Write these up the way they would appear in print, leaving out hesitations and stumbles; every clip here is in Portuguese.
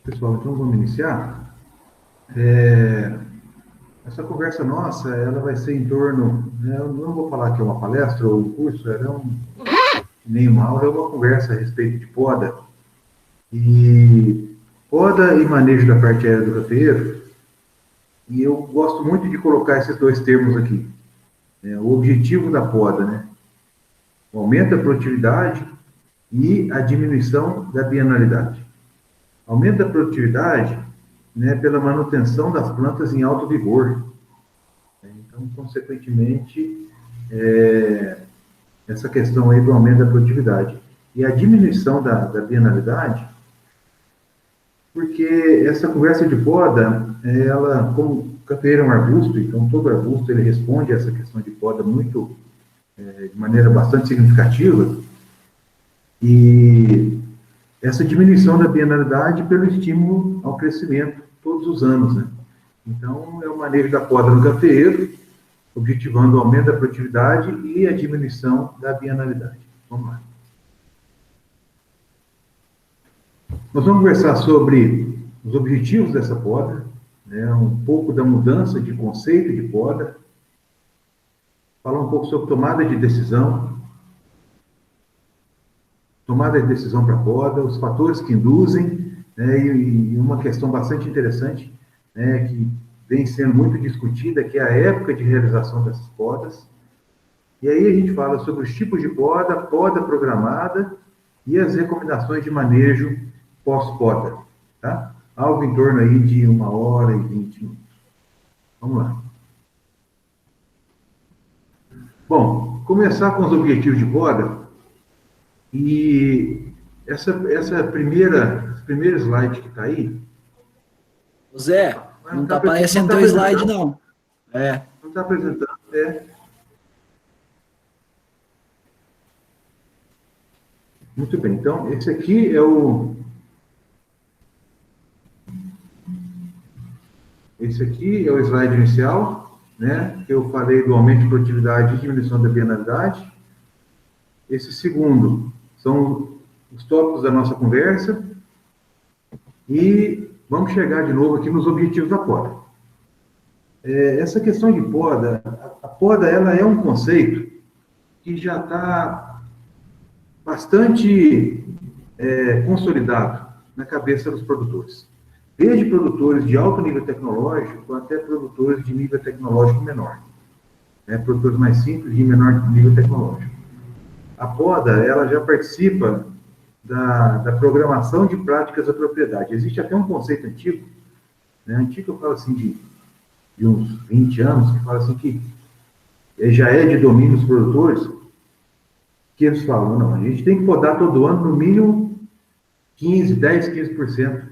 Pessoal, então vamos iniciar. Essa conversa nossa, ela vai ser em torno, né, eu não vou falar que é uma palestra ou um curso, nem uma aula, é uma conversa a respeito de poda. E poda e manejo da parte aérea do cafeeiro, e eu gosto muito de colocar esses dois termos aqui. O objetivo da poda, né? O aumento da produtividade e a diminuição da bienalidade. Aumento da produtividade, né, pela manutenção das plantas em alto vigor. Então, consequentemente, essa questão aí do aumento da produtividade. E a diminuição da bienalidade, porque essa conversa de poda, ela, como o cafeeiro é um arbusto, então todo arbusto ele responde a essa questão de poda muito, de maneira bastante significativa, e essa diminuição da bienalidade pelo estímulo ao crescimento todos os anos, né? Então, é o manejo da poda no cafeeiro, objetivando o aumento da produtividade e a diminuição da bienalidade. Vamos lá. Nós vamos conversar sobre os objetivos dessa poda, né, um pouco da mudança de conceito de poda, falar um pouco sobre tomada de decisão para poda, os fatores que induzem, né, e uma questão bastante interessante, né, que vem sendo muito discutida, que é a época de realização dessas podas. E aí a gente fala sobre os tipos de poda, poda programada e as recomendações de manejo pós-poda, tá? Algo em torno aí de 1h20. Vamos lá. Bom, começar com os objetivos de poda. E essa primeira slide que está aí... Zé, não está aparecendo teu slide, não. Não está apresentando, Muito bem, então, esse aqui é o slide inicial, né, que eu falei do aumento de produtividade e diminuição da bienalidade. Esse segundo são os tópicos da nossa conversa. E vamos chegar de novo aqui nos objetivos da poda. Essa questão de poda, a poda ela é um conceito que já está bastante consolidado na cabeça dos produtores. Desde produtores de alto nível tecnológico até produtores de nível tecnológico menor. Produtores mais simples e de menor nível tecnológico. A poda, ela já participa da programação de práticas da propriedade. Existe até um conceito antigo, né? Antigo eu falo assim de uns 20 anos, que fala assim que já é de domínio dos produtores, que eles falam, não, a gente tem que podar todo ano no mínimo 15%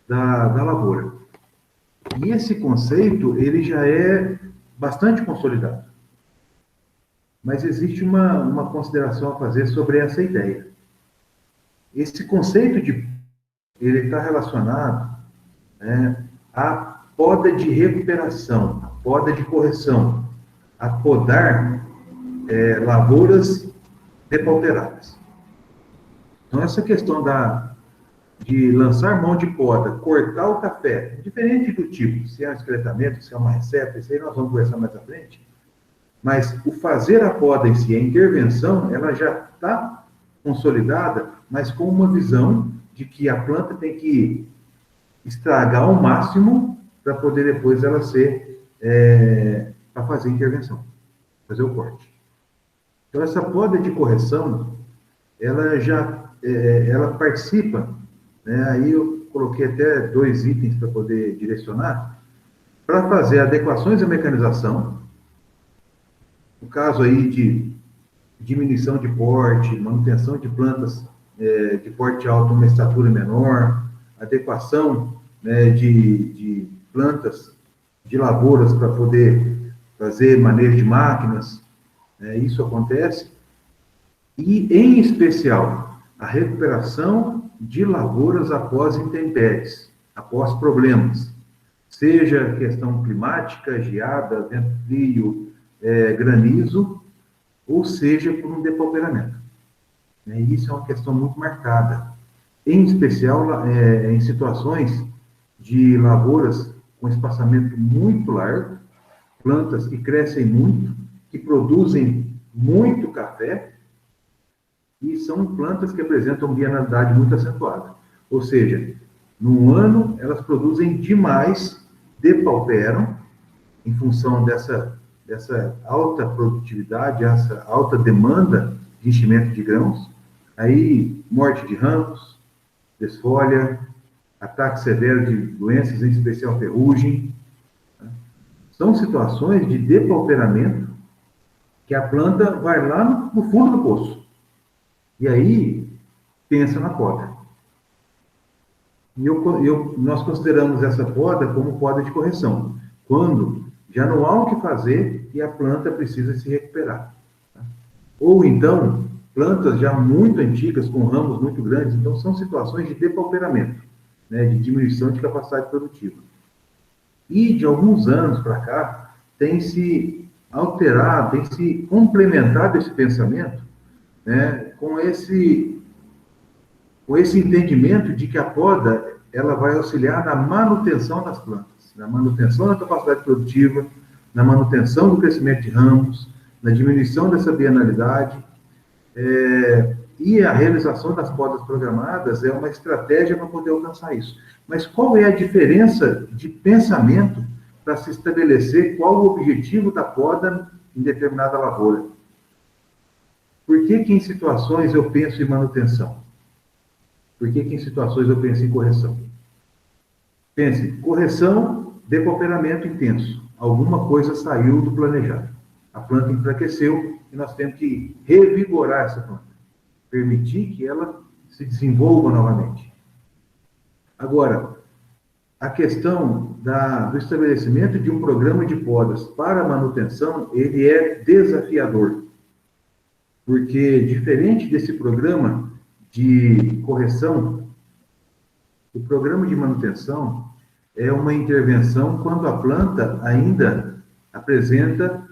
da lavoura. E esse conceito, ele já é bastante consolidado. Mas existe uma consideração a fazer sobre essa ideia. Esse conceito ele está relacionado, né, à poda de recuperação, à poda de correção, a podar lavouras depauperadas. Então, essa questão de lançar mão de poda, cortar o café, diferente do tipo, se é um escretamento, se é uma receta, isso aí nós vamos conversar mais à frente, mas o fazer a poda em si, a intervenção, ela já está consolidada, mas com uma visão de que a planta tem que estragar ao máximo para poder depois ela ser para fazer a intervenção, fazer o corte. Então, essa poda de correção, ela já ela participa, né, aí eu coloquei até 2 itens para poder direcionar, para fazer adequações à mecanização, no caso aí de diminuição de porte, manutenção de plantas de porte alto, uma estatura menor, adequação, né, de plantas, de lavouras para poder fazer manejo de máquinas, isso acontece. E, em especial, a recuperação de lavouras após intempéries, após problemas, seja questão climática, geada, vento frio, granizo, ou seja, por um depauperamento. Isso é uma questão muito marcada. em especial em situações de lavouras com espaçamento muito largo, plantas que crescem muito, que produzem muito café, e são plantas que apresentam bienalidade muito acentuada. Ou seja, num ano elas produzem demais, depauperam, em função dessa alta produtividade, essa alta demanda de enchimento de grãos, aí morte de ramos, desfolha, ataque severo de doenças, em especial ferrugem. São situações de depauperamento que a planta vai lá no fundo do poço. E aí, pensa na poda. E nós consideramos essa poda como poda de correção, quando já não há o que fazer e a planta precisa se recuperar. Ou então, plantas já muito antigas, com ramos muito grandes, então são situações de depauperamento, né, de diminuição de capacidade produtiva. E de alguns anos para cá, tem se alterado, tem se complementado esse pensamento, né, com esse entendimento de que a poda ela vai auxiliar na manutenção das plantas, na manutenção da capacidade produtiva, na manutenção do crescimento de ramos, na diminuição dessa bienalidade, e a realização das podas programadas é uma estratégia para poder alcançar isso. Mas qual é a diferença de pensamento para se estabelecer qual o objetivo da poda em determinada lavoura? Por que em situações eu penso em manutenção? Por que em situações eu penso em correção? Pense, correção, depauperamento intenso. Alguma coisa saiu do planejado. A planta enfraqueceu e nós temos que revigorar essa planta. Permitir que ela se desenvolva novamente. Agora, a questão do estabelecimento de um programa de podas para manutenção, ele é desafiador. Porque, diferente desse programa de correção, o programa de manutenção é uma intervenção quando a planta ainda apresenta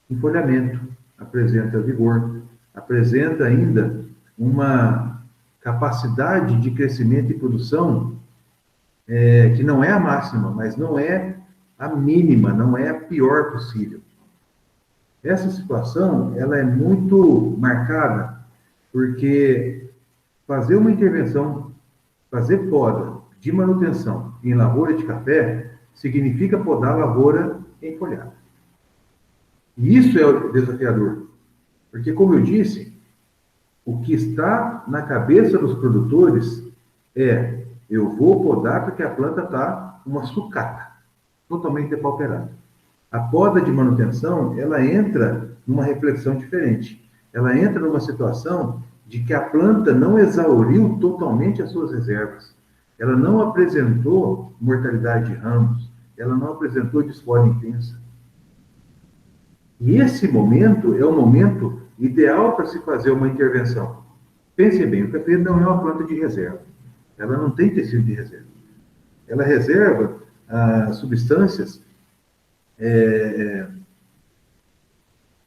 enfolhamento, apresenta vigor, apresenta ainda uma capacidade de crescimento e produção que não é a máxima, mas não é a mínima, não é a pior possível. Essa situação, ela é muito marcada porque fazer uma intervenção, fazer poda de manutenção em lavoura de café, significa podar a lavoura enfolhada. E isso é o desafiador. Porque, como eu disse, o que está na cabeça dos produtores é: eu vou podar porque a planta está uma sucata, totalmente depauperada. A poda de manutenção, ela entra numa reflexão diferente. Ela entra numa situação de que a planta não exauriu totalmente as suas reservas. Ela não apresentou mortalidade de ramos, ela não apresentou desfolha intensa. E esse momento é o momento ideal para se fazer uma intervenção. Pensem bem, o café não é uma planta de reserva. Ela não tem tecido de reserva. Ela reserva substâncias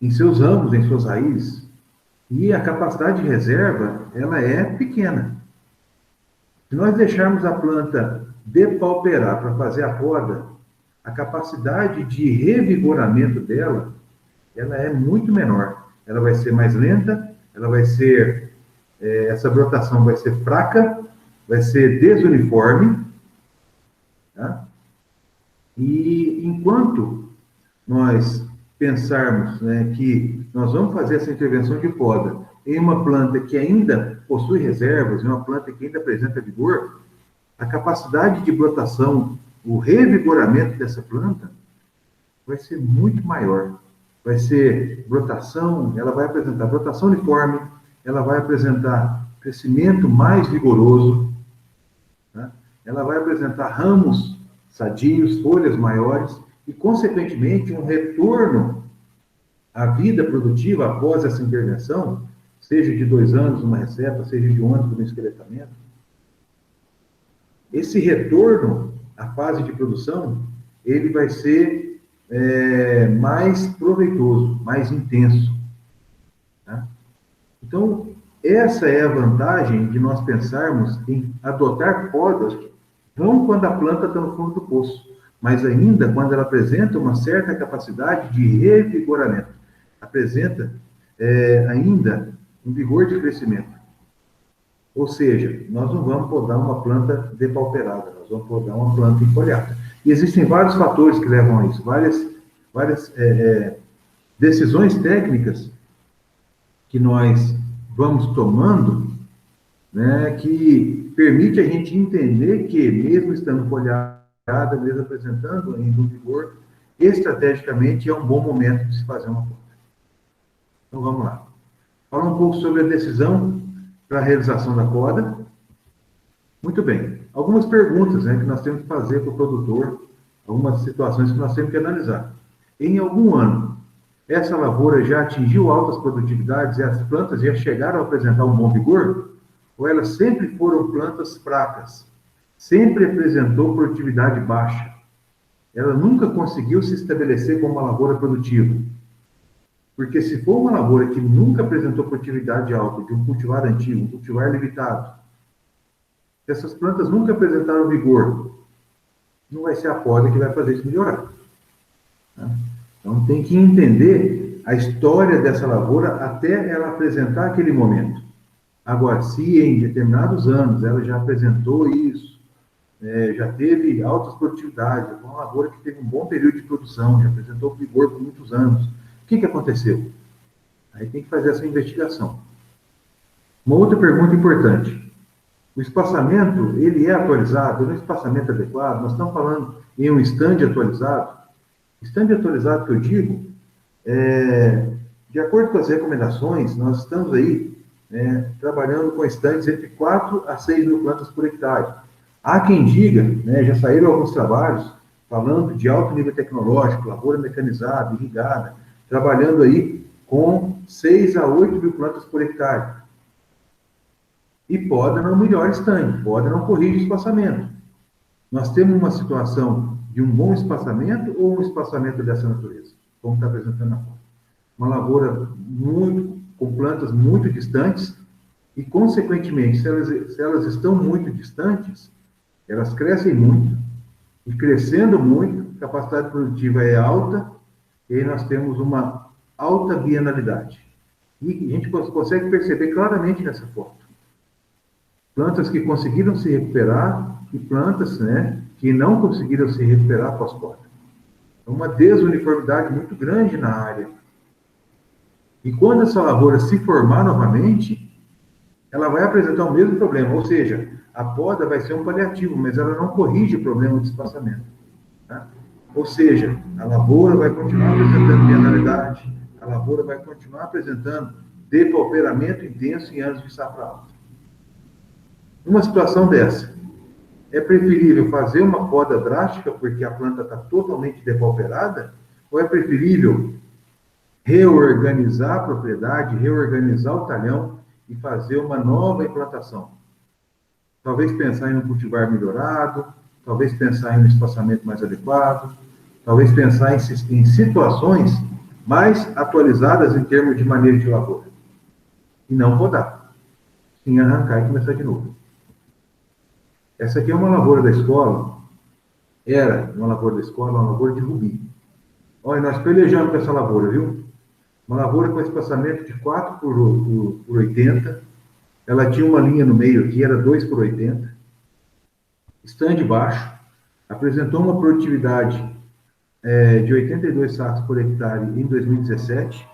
em seus ramos, em suas raízes. E a capacidade de reserva, ela é pequena. Se nós deixarmos a planta depauperar para fazer a poda, a capacidade de revigoramento dela, ela é muito menor. Ela vai ser mais lenta, ela vai ser, essa brotação vai ser fraca, vai ser desuniforme, tá? E enquanto nós pensarmos, né, que nós vamos fazer essa intervenção de poda em uma planta que ainda possui reservas, em uma planta que ainda apresenta vigor, a capacidade de brotação, o revigoramento dessa planta vai ser muito maior. Vai ser brotação, ela vai apresentar brotação uniforme, ela vai apresentar crescimento mais vigoroso, tá? Ela vai apresentar ramos sadios, folhas maiores e, consequentemente, um retorno à vida produtiva após essa intervenção, seja de 2 anos uma receta, seja de 1 ano um esqueletamento. Esse retorno à fase de produção, ele vai ser mais proveitoso, mais intenso. Tá? Então, essa é a vantagem de nós pensarmos em adotar podas, não quando a planta está no fundo do poço, mas ainda quando ela apresenta uma certa capacidade de revigoramento, apresenta ainda um vigor de crescimento. Ou seja, nós não vamos podar uma planta depauperada, nós vamos podar uma planta enfoliada. E existem vários fatores que levam a isso, várias decisões técnicas que nós vamos tomando, né, que permite a gente entender que, mesmo estando folhada, mesmo apresentando ainda um vigor, estrategicamente é um bom momento de se fazer uma poda. Então vamos lá. Falar um pouco sobre a decisão para a realização da poda. Muito bem. Algumas perguntas, né, que nós temos que fazer para o produtor, algumas situações que nós temos que analisar. Em algum ano, essa lavoura já atingiu altas produtividades e as plantas já chegaram a apresentar um bom vigor? Ou elas sempre foram plantas fracas? Sempre apresentou produtividade baixa? Ela nunca conseguiu se estabelecer como uma lavoura produtiva? Porque se for uma lavoura que nunca apresentou produtividade alta, de um cultivar antigo, um cultivar limitado, essas plantas nunca apresentaram vigor, não vai ser a poda que vai fazer isso melhorar. Tá? Então, tem que entender a história dessa lavoura até ela apresentar aquele momento. Agora, se em determinados anos ela já apresentou isso, já teve altas produtividades, foi uma lavoura que teve um bom período de produção, já apresentou vigor por muitos anos, o que aconteceu? Aí tem que fazer essa investigação. Uma outra pergunta importante. O espaçamento, ele é atualizado? É um espaçamento adequado? Nós estamos falando em um stand atualizado? Stand atualizado que eu digo, de acordo com as recomendações, nós estamos aí trabalhando com estandes entre 4 a 6 mil plantas por hectare. Há quem diga, já saíram alguns trabalhos falando de alto nível tecnológico, lavoura mecanizada, irrigada, trabalhando aí com 6 a 8 mil plantas por hectare. E poda não melhora stand, poda não corrige espaçamento. Nós temos uma situação de um bom espaçamento ou um espaçamento dessa natureza, como está apresentando na foto. Uma lavoura com plantas muito distantes e, consequentemente, se elas estão muito distantes, elas crescem muito, e crescendo muito, a capacidade produtiva é alta, e aí nós temos uma alta bienalidade. E a gente consegue perceber claramente nessa foto. Plantas que conseguiram se recuperar e plantas, que não conseguiram se recuperar após poda. É uma desuniformidade muito grande na área. E quando essa lavoura se formar novamente, ela vai apresentar o mesmo problema, ou seja, a poda vai ser um paliativo, mas ela não corrige o problema de espaçamento. Tá? Ou seja, a lavoura vai continuar apresentando bienalidade, a lavoura vai continuar apresentando depauperamento intenso em anos de safra alta. Numa situação dessa, é preferível fazer uma poda drástica porque a planta está totalmente depauperada? Ou é preferível reorganizar a propriedade, reorganizar o talhão e fazer uma nova implantação? Talvez pensar em um cultivar melhorado, talvez pensar em um espaçamento mais adequado, talvez pensar em situações mais atualizadas em termos de manejo de lavoura. E não podar. Sim, arrancar e começar de novo. Essa aqui é uma lavoura da escola, era uma lavoura da escola, uma lavoura de rubi. Olha, nós pelejamos com essa lavoura, viu? Uma lavoura com espaçamento de 4 por 80, ela tinha uma linha no meio aqui, era 2 por 80, stand baixo, apresentou uma produtividade de 82 sacos por hectare em 2017,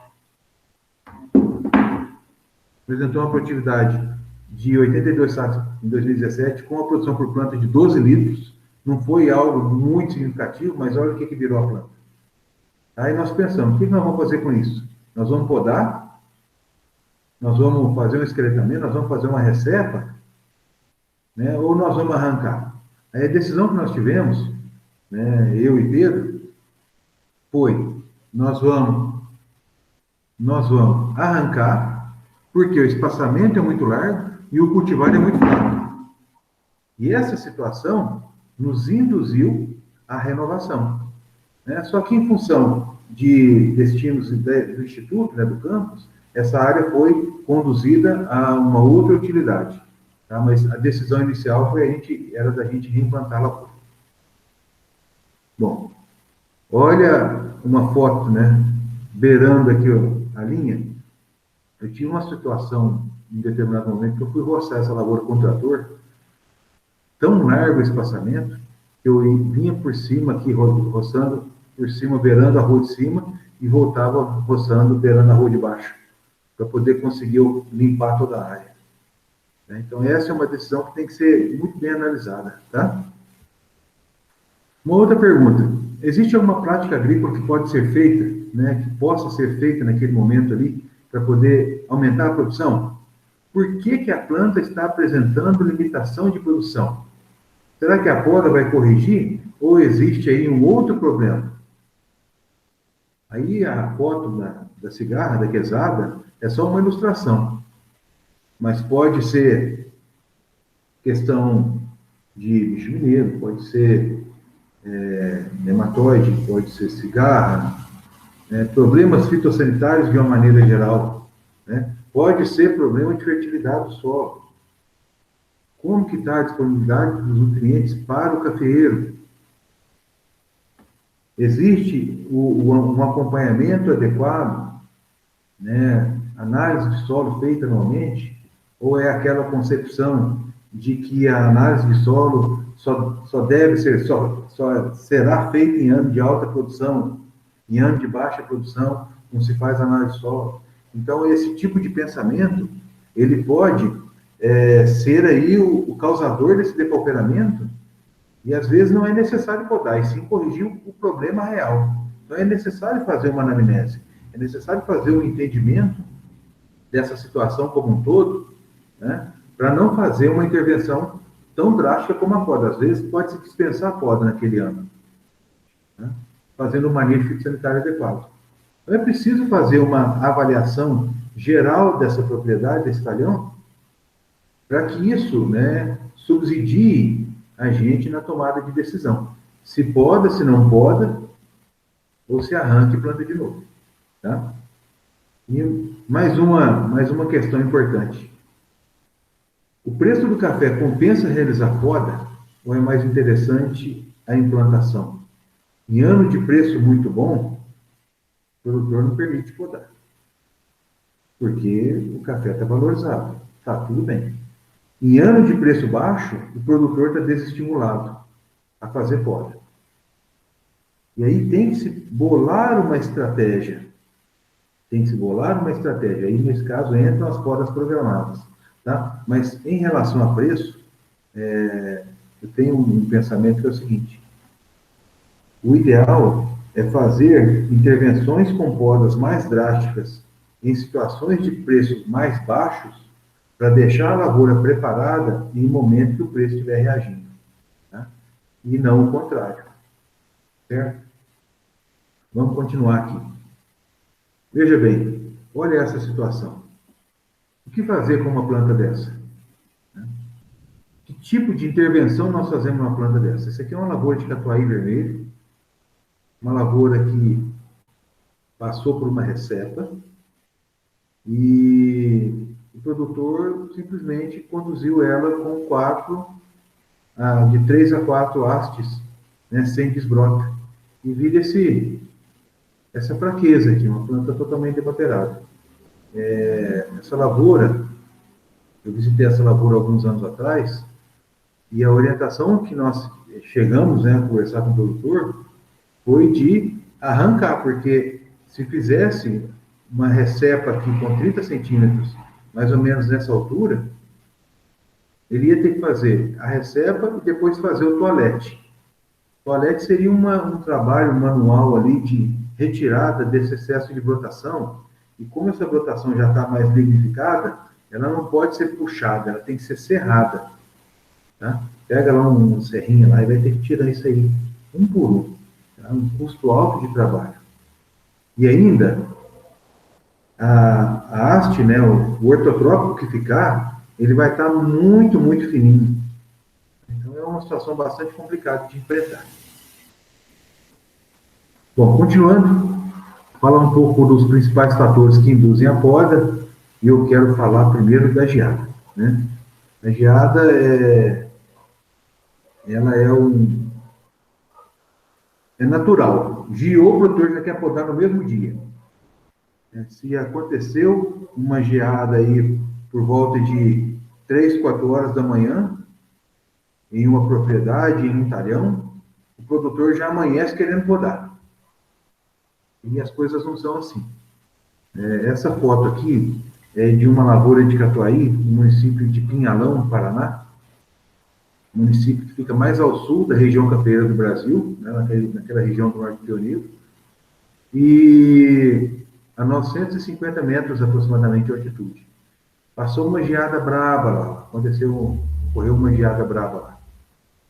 apresentou uma produtividade de 82 sacos em 2017, com a produção por planta de 12 litros. Não foi algo muito significativo, mas olha o que virou a planta. Aí nós pensamos, o que nós vamos fazer com isso? Nós vamos podar? Nós vamos fazer um esqueletamento? Nós vamos fazer uma recepa? Ou nós vamos arrancar? Aí a decisão que nós tivemos, eu e Pedro, foi, nós vamos arrancar, porque o espaçamento é muito largo, e o cultivar é muito fraco. E essa situação nos induziu à renovação. Só que em função de destinos do Instituto, do campus, essa área foi conduzida a uma outra utilidade, tá? Mas a decisão inicial era da gente reimplantar a lavoura. Bom, olha uma foto, né, beirando aqui a linha. Eu tinha uma situação, em determinado momento, que eu fui roçar essa lavoura com o trator, tão largo o espaçamento, que eu vinha por cima aqui, roçando por cima, beirando a rua de cima, e voltava roçando, beirando a rua de baixo, para poder conseguir limpar toda a área. Então, essa é uma decisão que tem que ser muito bem analisada, tá? Uma outra pergunta. Existe alguma prática agrícola que pode ser feita, né, que possa ser feita naquele momento ali, para poder aumentar a produção? Por que a planta está apresentando limitação de produção? Será que a poda vai corrigir? Ou existe aí um outro problema? Aí a foto da cigarra, da quesada, é só uma ilustração. Mas pode ser questão de bicho mineiro, pode ser nematóide, pode ser cigarra, problemas fitossanitários de uma maneira geral, né? Pode ser problema de fertilidade do solo. Como que está a disponibilidade dos nutrientes para o cafeeiro? Existe um acompanhamento adequado, né? Análise de solo feita anualmente? Ou é aquela concepção de que a análise de solo só será feita em ano de alta produção, em ano de baixa produção, não se faz análise de solo? Então, esse tipo de pensamento, ele pode ser aí o causador desse depauperamento, e às vezes não é necessário podar, e sim corrigir o problema real. Então, é necessário fazer uma anamnese, é necessário fazer um entendimento dessa situação como um todo, né, para não fazer uma intervenção tão drástica como a poda. Às vezes pode-se dispensar a poda naquele ano, né, fazendo um manejo fitossanitário adequado. Então é preciso fazer uma avaliação geral dessa propriedade, desse talhão, para que isso, né, subsidie a gente na tomada de decisão. Se poda, se não poda, ou se arranca e planta de novo. Tá? E mais uma questão importante. O preço do café compensa realizar poda ou é mais interessante a implantação? Em ano de preço muito bom, o produtor não permite podar, porque o café está valorizado, está tudo bem. Em ano de preço baixo, o produtor está desestimulado a fazer poda. E aí tem que se bolar uma estratégia. Aí, nesse caso, entram as podas programadas. Tá? Mas, em relação a preço, eu tenho um pensamento que é o seguinte. O ideal é fazer intervenções com podas mais drásticas em situações de preços mais baixos para deixar a lavoura preparada em momento que o preço estiver reagindo. Tá? E não o contrário. Certo? Vamos continuar aqui. Veja bem, olha essa situação. O que fazer com uma planta dessa? Que tipo de intervenção nós fazemos numa planta dessa? Essa aqui é uma lavoura de catuai vermelho, uma lavoura que passou por uma recepa e o produtor simplesmente conduziu ela com de 3 a 4 hastes, né, sem desbrote. E vira essa fraqueza aqui, uma planta totalmente debaterada. Essa lavoura, eu visitei essa lavoura alguns anos atrás, e a orientação que nós chegamos, né, a conversar com o produtor foi de arrancar, porque se fizesse uma recepa aqui com 30 centímetros, mais ou menos nessa altura, ele ia ter que fazer a recepa e depois fazer o toalete. O toalete seria um trabalho manual ali de retirada desse excesso de brotação, e como essa brotação já está mais lignificada, ela não pode ser puxada, ela tem que ser serrada. Tá? Pega lá um serrinho lá e vai ter que tirar isso aí, um por um. Tá? Um custo alto de trabalho. E ainda, a haste, né, o ortotrópico que ficar, ele vai estar muito, muito fininho. Então é uma situação bastante complicada de enfrentar. Bom, continuando, falar um pouco dos principais fatores que induzem a poda, e eu quero falar primeiro da geada, né? A geada ela é natural. Geou, o produtor já quer podar no mesmo dia. Se aconteceu uma geada aí por volta de 3, 4 horas da manhã, em uma propriedade, em um talhão, o produtor já amanhece querendo podar. E as coisas não são assim. Essa foto aqui é de uma lavoura de Catuaí, no município de Pinhalão, no Paraná, município que fica mais ao sul da região cafeeira do Brasil, né, naquela região do Norte Pioneiro, e a 950 metros aproximadamente de altitude. Passou uma geada braba lá, ocorreu uma geada braba lá.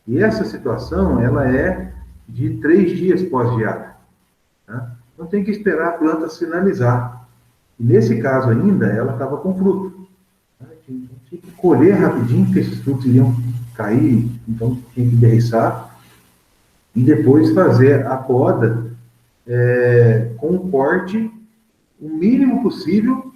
E essa situação, ela é de 3 dias pós-geada. Tá? Então tem que esperar a planta sinalizar. E nesse caso ainda, ela estava com fruto. Tá? Tinha que colher rapidinho, porque esses frutos iriam cair, então tinha que derriçar. E depois fazer a poda com um corte o mínimo possível,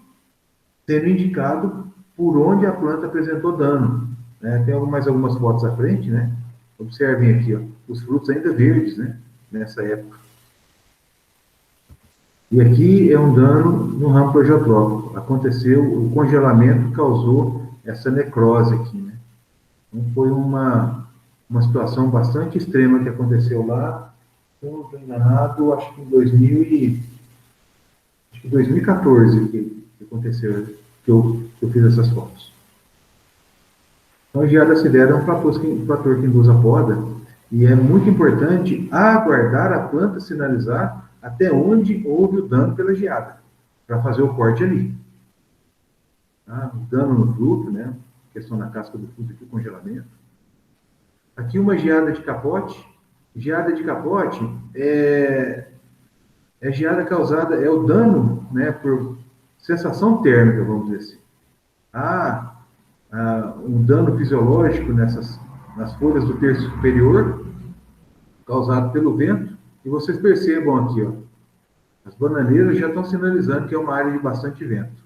sendo indicado por onde a planta apresentou dano. Né? Tem mais algumas fotos à frente, né? Observem aqui, ó, os frutos ainda verdes, né? Nessa época. E aqui é um dano no ramo progeotrópico. Aconteceu, o congelamento causou essa necrose aqui, né? Então foi uma situação bastante extrema que aconteceu lá. Se eu não estou enganado, acho que em 2014 que aconteceu, que eu fiz essas fotos. Então, a geada severa é um fator que induz a poda, e é muito importante aguardar a planta sinalizar até onde houve o dano pela geada, para fazer o corte ali. Tá? O dano no fruto, né? Questão na casca do fruto aqui, o congelamento. Aqui uma geada de capote. Geada de capote é geada causada, é o dano, né, por sensação térmica, vamos dizer assim. Um dano fisiológico nas folhas do terço superior, causado pelo vento, e vocês percebam aqui, ó, as bananeiras já estão sinalizando que é uma área de bastante vento.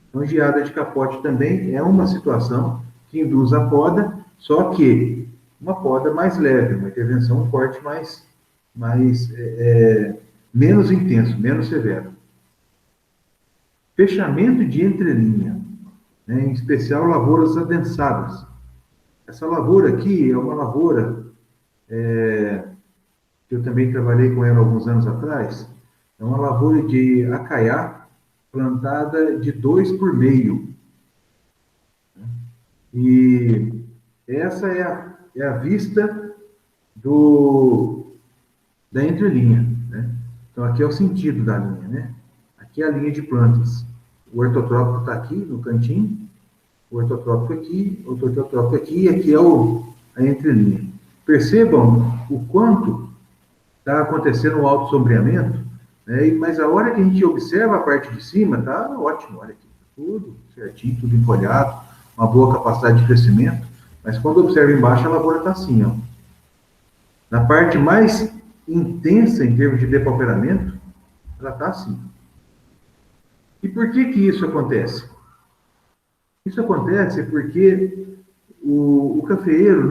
Então, geada de capote também é uma situação que induz a poda, só que uma poda mais leve, uma intervenção, um corte menos intenso, menos severo. Fechamento de entrelinha, né, em especial lavouras adensadas. Essa lavoura aqui é uma lavoura que eu também trabalhei com ela alguns anos atrás. É uma lavoura de acaiá plantada de 2 por meio. E essa é a vista da entrelinha, né? Então, aqui é o sentido da linha, né? Aqui é a linha de plantas. O ortotrópico está aqui, no cantinho. O ortotrópico aqui, o ortotrópico aqui, e aqui é a entrelinha. Percebam o quanto está acontecendo o alto sombreamento, né? Mas a hora que a gente observa a parte de cima, está ótimo. Olha aqui, tudo certinho, tudo enfolhado, uma boa capacidade de crescimento. Mas quando observa embaixo, a lavoura está assim, ó. Na parte mais intensa em termos de depauperamento, ela está assim. E por que isso acontece? Isso acontece porque o cafeeiro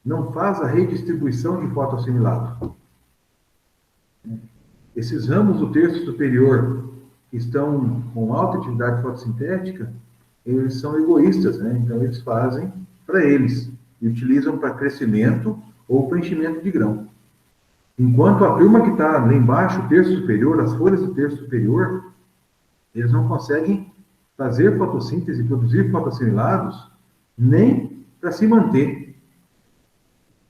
não faz a redistribuição de fotossimilado. Esses ramos do terço superior que estão com alta atividade fotossintética, eles são egoístas, né? Então eles fazem para eles e utilizam para crescimento ou para enchimento de grão. Enquanto a turma que está lá embaixo, o terço superior, as folhas do terço superior, eles não conseguem fazer fotossíntese, produzir fotossimilados, nem para se manter.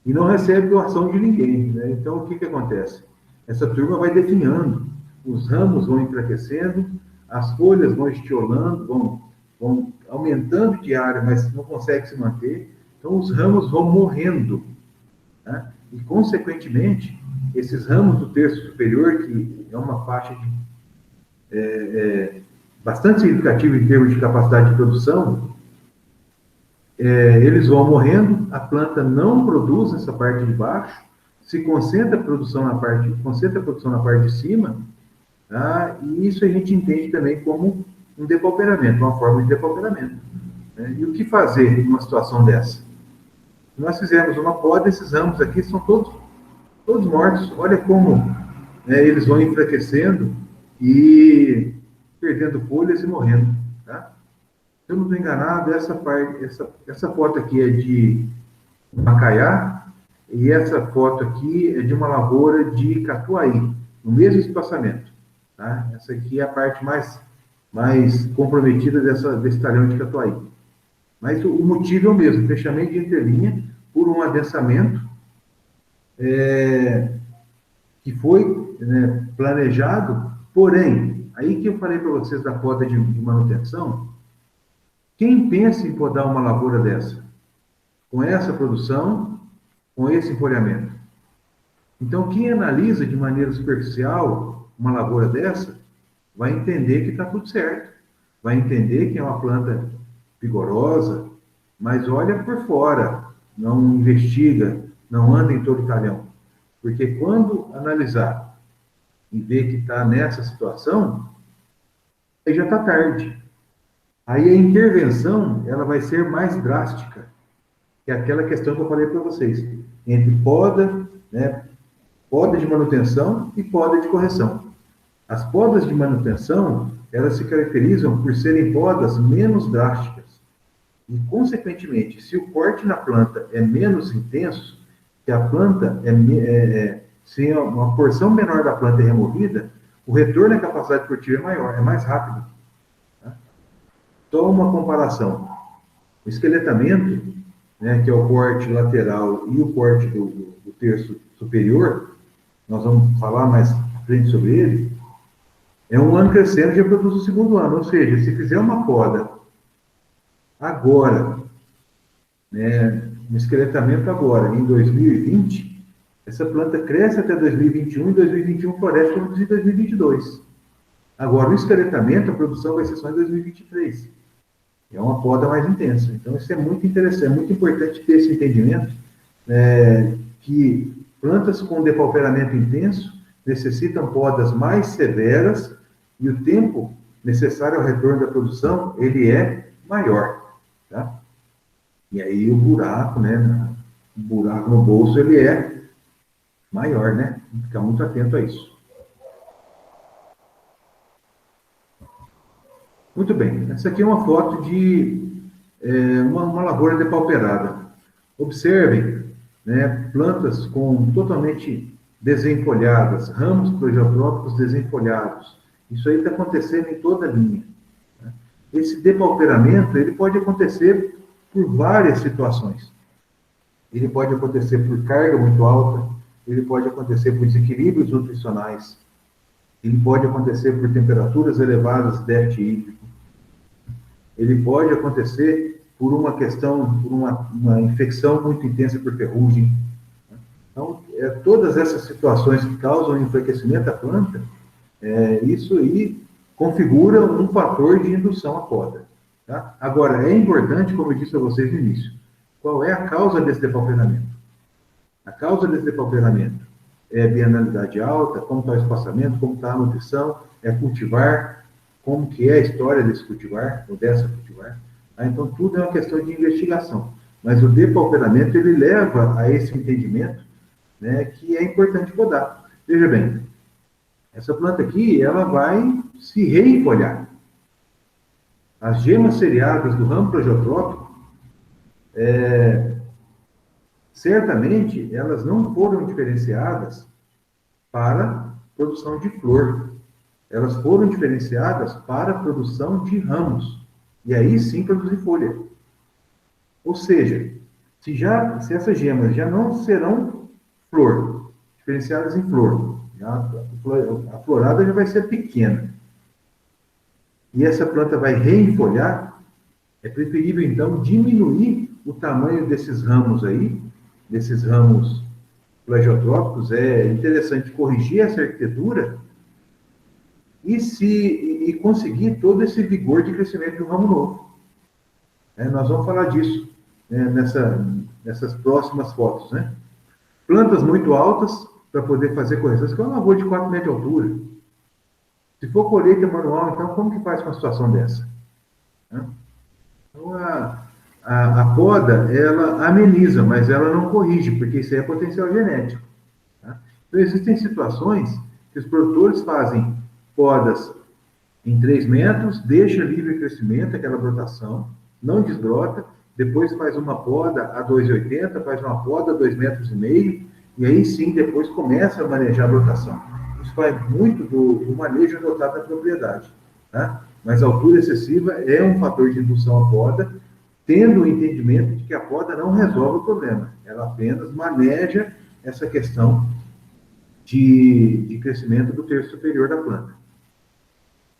E não recebe doação de ninguém, né? Então, o que acontece? Essa turma vai definhando, os ramos vão enfraquecendo, as folhas vão estiolando, vão aumentando de área, mas não consegue se manter. Então, os ramos vão morrendo, né? E, consequentemente, esses ramos do terço superior, que é uma faixa bastante significativa em termos de capacidade de produção, eles vão morrendo, a planta não produz essa parte de baixo, se concentra concentra a produção na parte de cima, tá? E isso a gente entende também como um depauperamento, uma forma de depauperamento, né? E o que fazer numa situação dessa? Nós fizemos uma poda, esses ramos aqui são todos mortos. Olha como, né, eles vão enfraquecendo e perdendo folhas e morrendo, tá? Se eu não estou enganado, essa foto aqui é de Macaiá, e essa foto aqui é de uma lavoura de Catuaí, no mesmo espaçamento, tá? Essa aqui é a parte mais comprometida desse talhão de Catuaí. Mas o motivo é o mesmo, fechamento de entrelinha por um adensamento que foi, né, planejado, porém, aí que eu falei para vocês da poda de manutenção, quem pensa em podar uma lavoura dessa? Com essa produção, com esse empolhamento. Então, quem analisa de maneira superficial uma lavoura dessa, vai entender que está tudo certo. Vai entender que é uma planta vigorosa, mas olha por fora, não investiga, não anda em todo o talhão. Porque quando analisar e ver que está nessa situação, aí já está tarde. Aí a intervenção, ela vai ser mais drástica, que é aquela questão que eu falei para vocês, entre poda, né, poda de manutenção e poda de correção. As podas de manutenção, elas se caracterizam por serem podas menos drásticas. E, consequentemente, se o corte na planta é menos intenso, se a planta se uma porção menor da planta é removida, o retorno à capacidade produtiva é maior, é mais rápido. Tá? Só uma comparação. O esqueletamento, né, que é o corte lateral e o corte do terço superior, nós vamos falar mais à frente sobre ele, é um ano crescendo já produz o segundo ano. Ou seja, se fizer uma poda agora, né, um esqueletamento agora, em 2020, essa planta cresce até 2021 e 2021 floresce para produzir 2022. Agora, o esqueletamento, a produção vai ser só em 2023. É uma poda mais intensa. Então, isso é muito interessante, é muito importante ter esse entendimento, que plantas com depauperamento intenso necessitam podas mais severas e o tempo necessário ao retorno da produção, ele é maior, tá? E aí o buraco, né, o buraco no bolso, ele é maior, né? Tem que ficar muito atento a isso. Muito bem, essa aqui é uma foto de uma lavoura depauperada. Observem, né, plantas totalmente desenfolhadas, ramos plegiotrópicos desenfolhados. Isso aí está acontecendo em toda a linha. Né? Esse depauperamento, ele pode acontecer por várias situações. Ele pode acontecer por carga muito alta, ele pode acontecer por desequilíbrios nutricionais, ele pode acontecer por temperaturas elevadas de déficit hídrico, ele pode acontecer por uma questão, por uma infecção muito intensa por ferrugem. Então, todas essas situações que causam enfraquecimento da planta, isso aí configura um fator de indução à poda. Tá? Agora, é importante, como eu disse a vocês no início, qual é a causa desse depauperamento? A causa desse depauperamento é bienalidade alta, como está o espaçamento, como está a nutrição, é cultivar, como que é a história desse cultivar, ou dessa cultivar. Tá? Então, tudo é uma questão de investigação. Mas o depauperamento, ele leva a esse entendimento, né, que é importante podar. Veja bem, essa planta aqui, ela vai se reenfolhar. As gemas seriadas do ramo plegiotrópico, certamente, elas não foram diferenciadas para produção de flor. Elas foram diferenciadas para a produção de ramos. E aí sim produzir folha. Ou seja, se essas gemas já não serão flor, diferenciadas em flor, a florada já vai ser pequena, e essa planta vai reenfolhar, é preferível então diminuir o tamanho desses ramos aí, desses ramos plegiotrópicos. É interessante corrigir essa arquitetura e conseguir todo esse vigor de crescimento do ramo novo. Nós vamos falar disso, né, nessas próximas fotos, né? Plantas muito altas, para poder fazer correções, que é uma lavoura de 4 metros de altura. Se for colheita manual, então, como que faz com uma situação dessa? Então, a poda, ela ameniza, mas ela não corrige, porque isso aí é potencial genético. Tá? Então, existem situações que os produtores fazem podas em 3 metros, deixa livre crescimento, aquela brotação, não desbrota, depois faz uma poda a 2,80, faz uma poda a 2,5 metros, e aí sim, depois começa a manejar a brotação. Isso vai muito do manejo adotado na propriedade. Tá? Mas a altura excessiva é um fator de indução à poda, tendo o entendimento de que a poda não resolve o problema, ela apenas maneja essa questão de crescimento do terço superior da planta.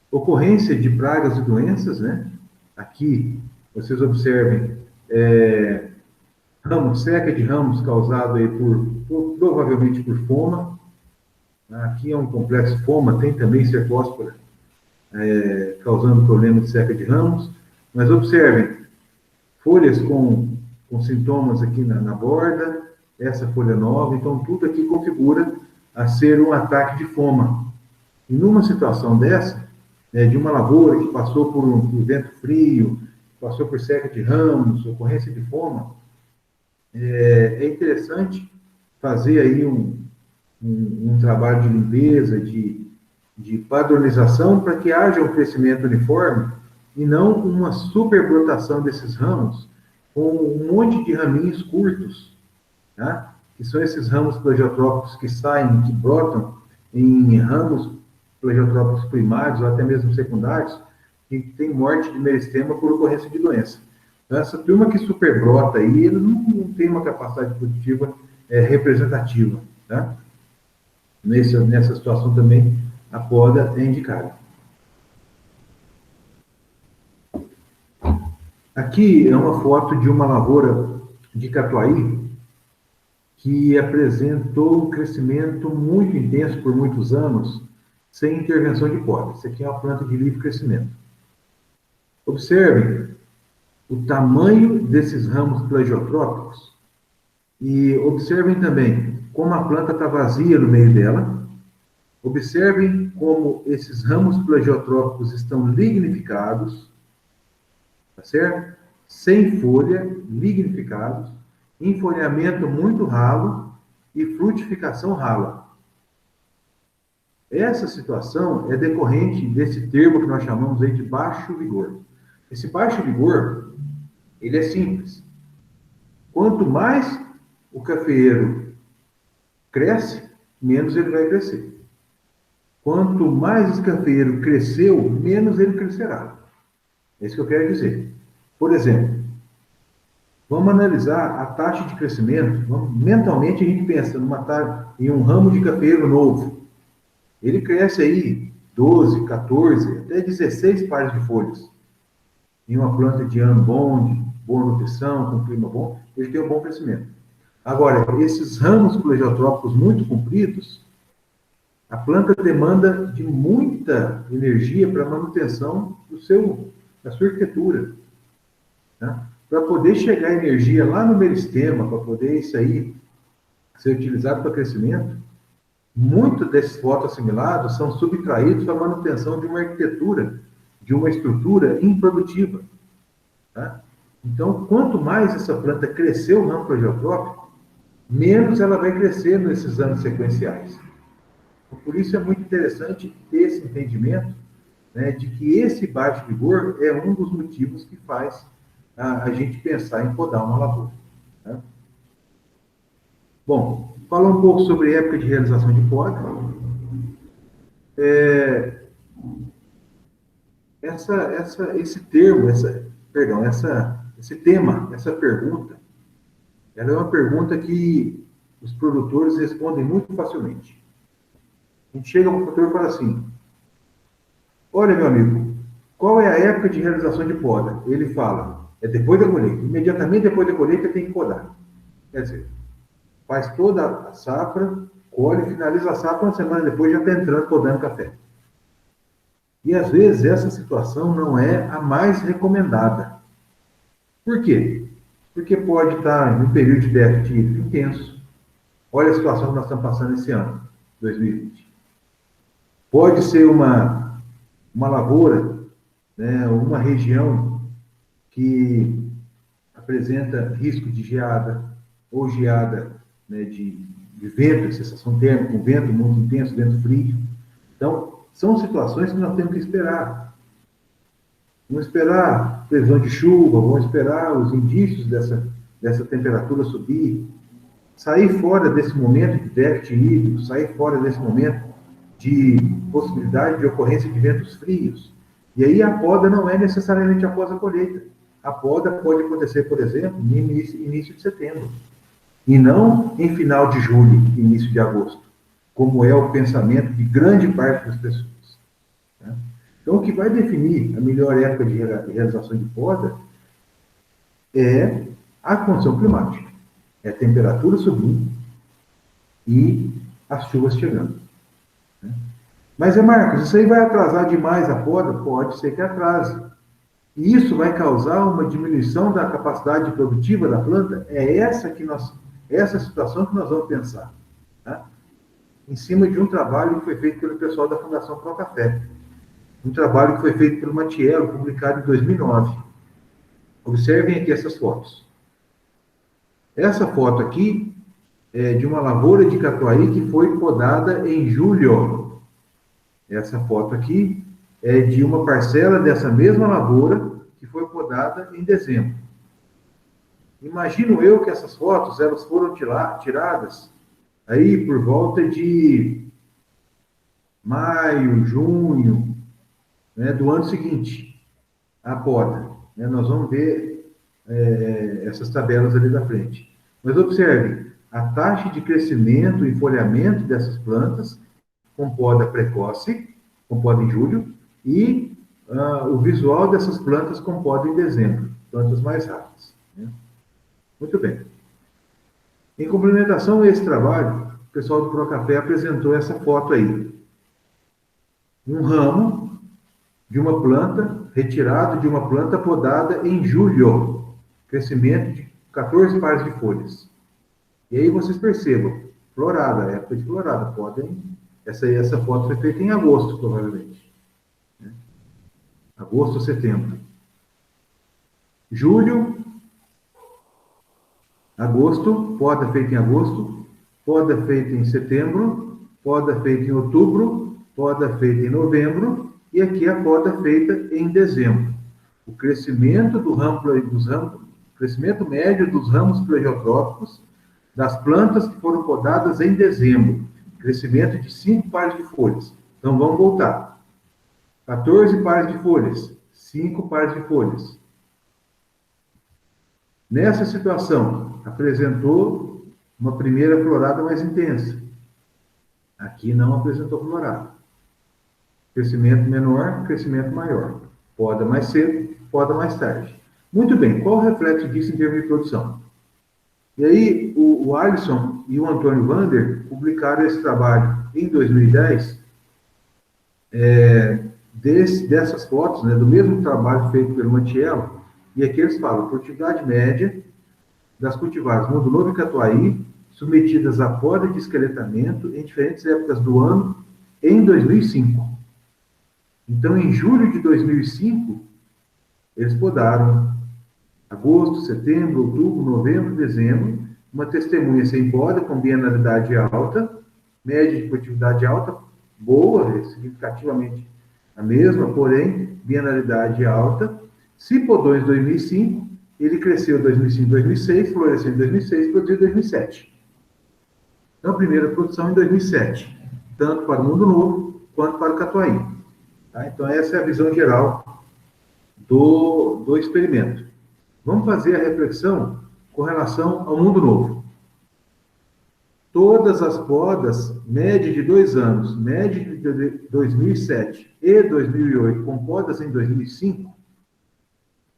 Ocorrência de pragas e doenças, né? Aqui, vocês observem, seca de ramos causado aí provavelmente por foma. Aqui é um complexo foma, tem também cercóspora, causando problema de seca de ramos. Mas observem, folhas com sintomas aqui na borda, essa folha nova, então tudo aqui configura a ser um ataque de foma. E numa situação dessa, de uma lavoura que passou por vento frio, passou por seca de ramos, ocorrência de foma, é interessante fazer aí um trabalho de limpeza, de padronização, para que haja um crescimento uniforme e não uma superbrotação desses ramos com um monte de raminhos curtos, tá? Que são esses ramos plagiotrópicos que saem, que brotam em ramos plagiotrópicos primários ou até mesmo secundários, que tem morte de meristema por ocorrência de doença. Então, essa turma que superbrota aí, ele não tem uma capacidade produtiva representativa. Tá? Nessa situação também, a poda é indicada. Aqui é uma foto de uma lavoura de catuai que apresentou um crescimento muito intenso por muitos anos, sem intervenção de poda. Isso aqui é uma planta de livre crescimento. Observem o tamanho desses ramos plagiotrópicos e observem também como a planta está vazia no meio dela. Observem como esses ramos plagiotrópicos estão lignificados, tá certo? Sem folha, lignificados, enfolhamento muito ralo e frutificação rala. Essa situação é decorrente desse termo que nós chamamos aí de baixo vigor. Esse baixo vigor, ele é simples. Quanto mais o cafeeiro cresce, menos ele vai crescer. Quanto mais o cafeeiro cresceu, menos ele crescerá. É isso que eu quero dizer. Por exemplo, vamos analisar a taxa de crescimento. Mentalmente a gente pensa em um ramo de cafeeiro novo. Ele cresce aí 12, 14, até 16 pares de folhas. Em uma planta de ano bom, de boa nutrição, com clima bom, ele tem um bom crescimento. Agora, esses ramos plagiotrópicos muito compridos, a planta demanda de muita energia para a manutenção da sua arquitetura. Tá? Para poder chegar a energia lá no meristema, para poder isso aí ser utilizado para crescimento, muitos desses fotoassimilados são subtraídos para a manutenção de uma arquitetura, de uma estrutura improdutiva. Tá? Então, quanto mais essa planta crescer o ramo plagiotrópico, menos ela vai crescer nesses anos sequenciais. Por isso é muito interessante ter esse entendimento, né, de que esse baixo vigor é um dos motivos que faz a gente pensar em podar uma lavoura. Né? Bom, falar um pouco sobre a época de realização de poda. Esse tema, essa pergunta, ela é uma pergunta que os produtores respondem muito facilmente. A gente chega para o produtor e fala assim: olha, meu amigo, qual é a época de realização de poda? Ele fala: é depois da colheita. Imediatamente depois da colheita tem que podar. Quer dizer, faz toda a safra, colhe, finaliza a safra, uma semana depois já está entrando podando café. E às vezes essa situação não é a mais recomendada. Por quê? Porque pode estar em um período de déficit hídrico intenso, Olha a situação que nós estamos passando esse ano, 2020. Pode ser uma lavoura, né, uma região que apresenta risco de geada, ou geada, né, de vento, de sensação térmica, um vento muito intenso, vento frio. Então, são situações que nós temos que esperar. Vamos esperar previsão de chuva, vamos esperar os indícios dessa temperatura subir, sair fora desse momento de déficit hídrico, sair fora desse momento de possibilidade de ocorrência de ventos frios. E aí a poda não é necessariamente após a colheita. A poda pode acontecer, por exemplo, no início de setembro, e não em final de julho, início de agosto, como é o pensamento de grande parte das pessoas. Né? Então, o que vai definir a melhor época de realização de poda é a condição climática. É a temperatura subindo e as chuvas chegando. Né? Mas, Marcos, isso aí vai atrasar demais a poda? Pode ser que atrase. E isso vai causar uma diminuição da capacidade produtiva da planta? É essa situação que nós vamos pensar. Tá? Em cima de um trabalho que foi feito pelo pessoal da Fundação Pro Café. Um trabalho que foi feito pelo Matiello, publicado em 2009. Observem aqui essas fotos. Essa foto aqui é de uma lavoura de catuai que foi podada em julho. Essa foto aqui é de uma parcela dessa mesma lavoura que foi podada em dezembro. Imagino eu que essas fotos elas foram tiradas aí por volta de maio, junho, né, do ano seguinte, a poda. Né? Nós vamos ver essas tabelas ali da frente. Mas observe, a taxa de crescimento e folhamento dessas plantas com poda precoce, com poda em julho, e o visual dessas plantas com poda em dezembro, plantas mais rápidas. Né? Muito bem. Em complementação a esse trabalho, o pessoal do Procafé apresentou essa foto aí. Um ramo de uma planta, retirado de uma planta podada em julho. Crescimento de 14 pares de folhas. E aí vocês percebam, florada, época de florada, essa foto foi feita em agosto, provavelmente. Né? Agosto ou setembro. Julho, agosto, poda feita em agosto, poda feita em setembro, poda feita em outubro, poda feita em novembro, e aqui a poda feita em dezembro. O crescimento crescimento médio dos ramos plegiotrópicos das plantas que foram podadas em dezembro. Crescimento de 5 pares de folhas. Então, vamos voltar. 14 pares de folhas, 5 pares de folhas. Nessa situação, apresentou uma primeira florada mais intensa. Aqui não apresentou florada. Crescimento menor, crescimento maior. Poda mais cedo, poda mais tarde. Muito bem, qual o reflexo disso em termos de produção? E aí, o Alisson e o Antônio Vander publicaram esse trabalho em 2010, dessas fotos, né, do mesmo trabalho feito pelo Matiello, e aqui eles falam, produtividade média das cultivares Mundo Novo e Catuai, submetidas à poda de esqueletamento em diferentes épocas do ano, em 2005. Então, em julho de 2005, eles podaram agosto, setembro, outubro, novembro, dezembro, uma testemunha sem poda, com bienalidade alta, média de produtividade alta, boa, significativamente a mesma, porém, bienalidade alta. Se podou em 2005, ele cresceu em 2005, 2006, floresceu em 2006, produziu em 2007. Então, a primeira produção em 2007, tanto para o Mundo Novo, quanto para o Catuai. Tá? Então, essa é a visão geral do experimento. Vamos fazer a reflexão com relação ao Mundo Novo. Todas as podas, média de 2 anos, média de 2007 e 2008, com podas em 2005,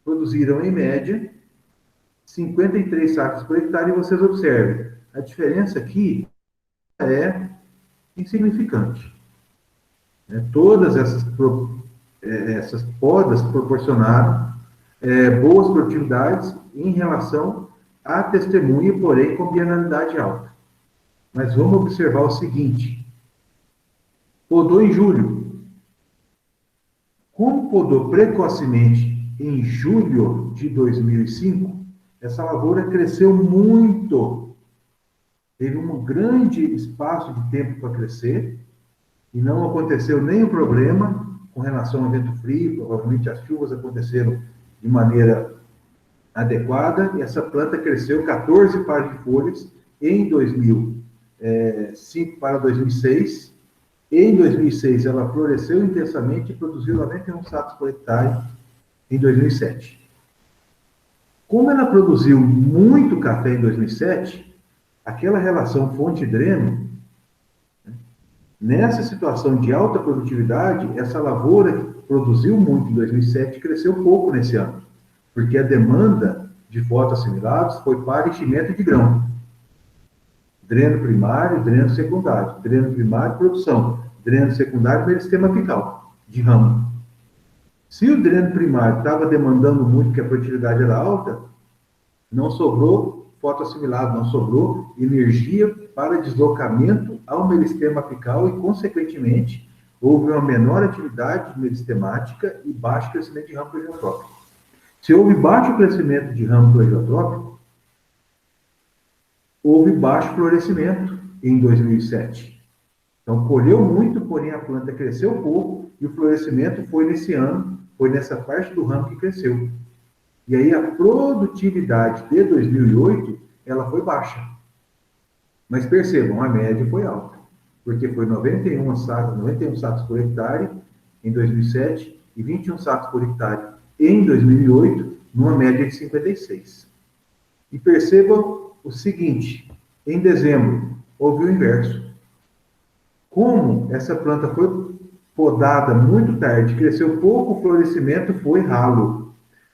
produziram, em média, 53 sacos por hectare, e vocês observem, a diferença aqui é insignificante. Todas essas podas proporcionaram boas produtividades em relação à testemunha, porém com bienalidade alta. Mas vamos observar o seguinte: podou em julho. Como podou precocemente em julho de 2005, essa lavoura cresceu muito. Teve um grande espaço de tempo para crescer e não aconteceu nenhum problema com relação ao vento frio. Provavelmente as chuvas aconteceram de maneira adequada e essa planta cresceu 14 pares de folhas em 2005 para 2006. Em 2006, ela floresceu intensamente e produziu 91 sacos por hectare em 2007. Como ela produziu muito café em 2007, aquela relação fonte-dreno, nessa situação de alta produtividade, essa lavoura que produziu muito em 2007 cresceu pouco nesse ano, porque a demanda de fotoassimilados foi para enchimento de grão. Dreno primário, dreno secundário. Dreno primário, produção. Dreno secundário, meristema apical, de ramo. Se o dreno primário estava demandando muito, que a produtividade era alta, não sobrou fotoassimilado, não sobrou energia para deslocamento ao meristema apical e, consequentemente, houve uma menor atividade meristemática e baixo crescimento de ramo plegiotrópico. Se houve baixo crescimento de ramo plegiotrópico, houve baixo florescimento em 2007. Então, colheu muito, porém a planta cresceu pouco e o florescimento foi nesse ano, foi nessa parte do ramo que cresceu. E aí a produtividade de 2008, ela foi baixa. Mas percebam, a média foi alta, porque foi 91 sacos por hectare em 2007 e 21 sacos por hectare em 2008, numa média de 56. E percebam o seguinte: em dezembro, houve o inverso. Como essa planta foi podada muito tarde, cresceu pouco, o florescimento foi ralo.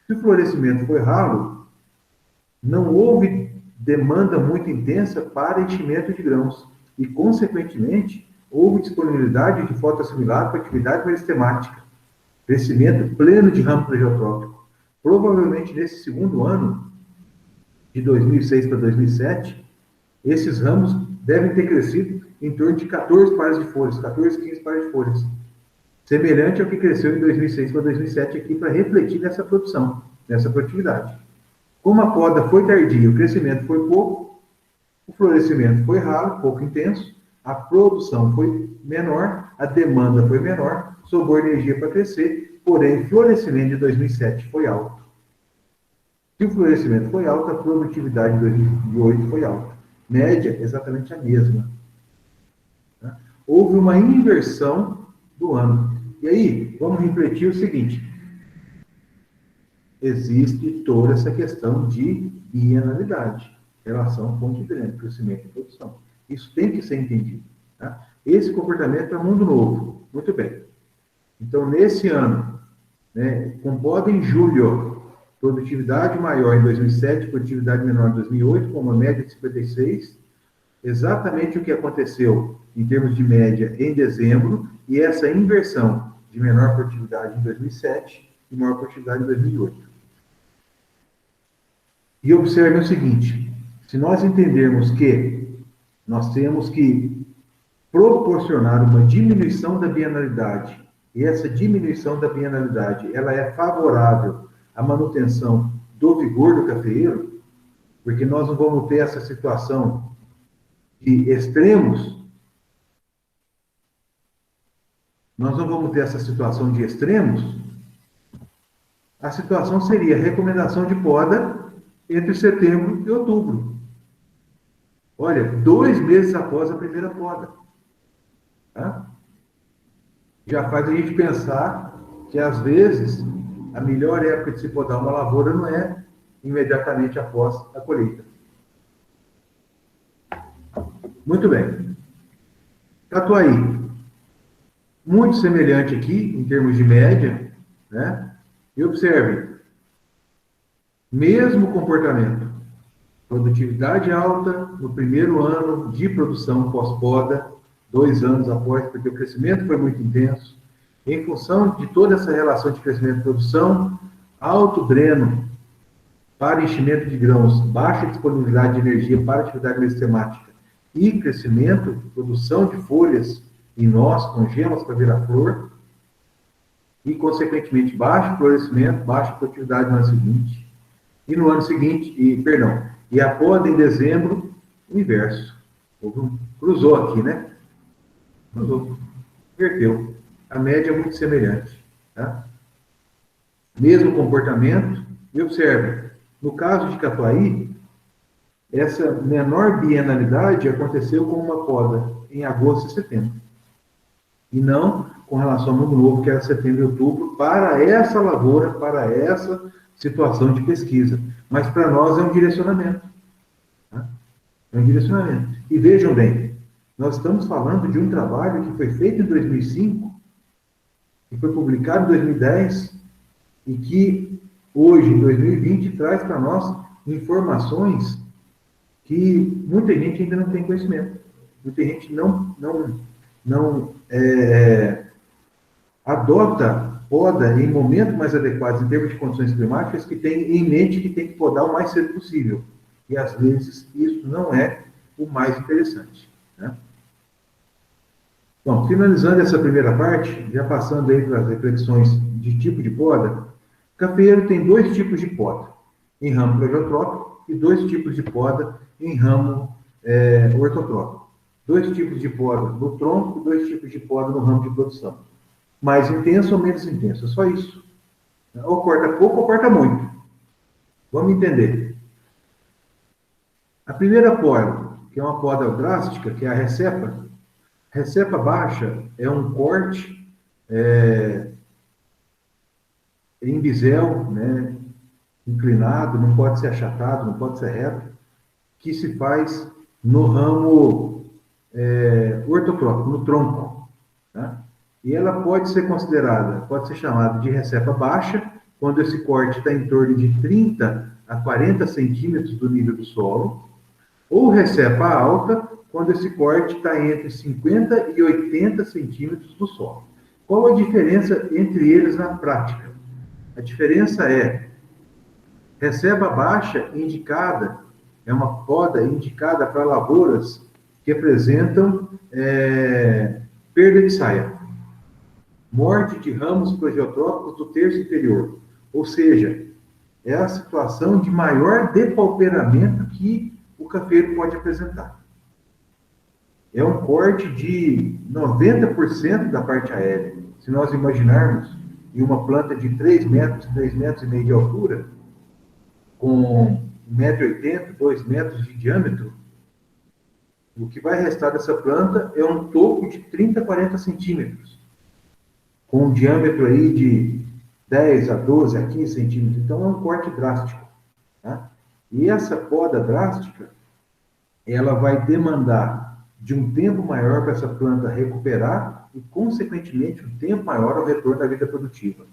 Se o florescimento foi ralo, não houve demanda muito intensa para enchimento de grãos. E, consequentemente, houve disponibilidade de fotoassimilado para atividade meristemática. Crescimento pleno de ramo plegiotrópico. Provavelmente, nesse segundo ano, de 2006 para 2007, esses ramos devem ter crescido em torno de 14 pares de folhas, 14, 15 pares de folhas. Semelhante ao que cresceu em 2006 para 2007 aqui, para refletir nessa produção, nessa produtividade. Como a poda foi tardia, o crescimento foi pouco, o florescimento foi ralo, pouco intenso, a produção foi menor, a demanda foi menor, sobrou energia para crescer, porém o florescimento de 2007 foi alto. Se o florescimento foi alto, a produtividade de 2008 foi alta. Média, exatamente a mesma. Houve uma inversão do ano. E aí, vamos refletir o seguinte: existe toda essa questão de bienalidade, relação fonte-dreno, crescimento e produção. Isso tem que ser entendido. Tá? Esse comportamento é um mundo novo. Muito bem. Então, nesse ano, com poda em julho, produtividade maior em 2007, produtividade menor em 2008, com uma média de 56, exatamente o que aconteceu em termos de média em dezembro, e essa inversão de menor produtividade em 2007 e maior produtividade em 2008. E observe o seguinte: se nós entendermos que nós temos que proporcionar uma diminuição da bienalidade, e essa diminuição da bienalidade, ela é favorável à manutenção do vigor do cafeeiro, porque nós não vamos ter essa situação de extremos. Nós não vamos ter essa situação de extremos. A situação seria recomendação de poda entre setembro e outubro. Olha, 2 meses após a primeira poda. Tá? Já faz a gente pensar que, às vezes, a melhor época de se podar uma lavoura não é imediatamente após a colheita. Muito bem. Catuai. Muito semelhante aqui, em termos de média, né? E observe, mesmo comportamento. Produtividade alta no primeiro ano de produção pós-poda, 2 anos após, porque o crescimento foi muito intenso. Em função de toda essa relação de crescimento e produção, alto dreno para enchimento de grãos, baixa disponibilidade de energia para atividade meristemática e crescimento, produção de folhas em nós, com gemas para virar flor, e, consequentemente, baixo florescimento, baixa produtividade no ano seguinte. E no ano seguinte, e a poda em dezembro, o inverso. Cruzou aqui, né? Cruzou. Inverteu. A média é muito semelhante. Tá? Mesmo comportamento. E observe, no caso de Catuai, essa menor bienalidade aconteceu com uma poda em agosto e setembro. E não com relação ao Mundo Novo, que era setembro e outubro, para essa lavoura, para essa situação de pesquisa. Mas para nós é um direcionamento. Tá? É um direcionamento. E vejam bem, nós estamos falando de um trabalho que foi feito em 2005, que foi publicado em 2010, e que hoje, em 2020, traz para nós informações que muita gente ainda não tem conhecimento. Muita gente não adota poda em momentos mais adequados, em termos de condições climáticas, que tem em mente que tem que podar o mais cedo possível. E, às vezes, isso não é o mais interessante. Né? Bom, finalizando essa primeira parte, já passando aí para as reflexões de tipo de poda, cafeiro tem dois tipos de poda, em ramo plegiotrópico, e dois tipos de poda em ramo ortotrópico. Dois tipos de poda no tronco, dois tipos de poda no ramo de produção. Mais intenso ou menos intenso, é só isso. Ou corta pouco ou corta muito. Vamos entender. A primeira poda, que é uma poda drástica, que é a recepa. Recepa baixa é um corte em bisel, né, inclinado, não pode ser achatado, não pode ser reto, que se faz no ramo ortotrópico, no tronco. Tá? E ela pode ser considerada, pode ser chamada de recepa baixa, quando esse corte está em torno de 30 a 40 centímetros do nível do solo, ou recepa alta, quando esse corte está entre 50 e 80 centímetros do solo. Qual a diferença entre eles na prática? A diferença é, recepa baixa indicada, é uma poda indicada para lavouras que apresentam perda de saia, morte de ramos plegiotrópicos do terço inferior, ou seja, é a situação de maior depauperamento que o cafeiro pode apresentar. É um corte de 90% da parte aérea. Se nós imaginarmos em uma planta de 3 metros, 3 metros e meio de altura, com 1,80 m, 2 metros de diâmetro, o que vai restar dessa planta é um toco de 30 a 40 centímetros, com um diâmetro aí de 10 a 12 a 15 centímetros. Então, é um corte drástico. Tá? E essa poda drástica, ela vai demandar de um tempo maior para essa planta recuperar e, consequentemente, um tempo maior ao retorno da vida produtiva.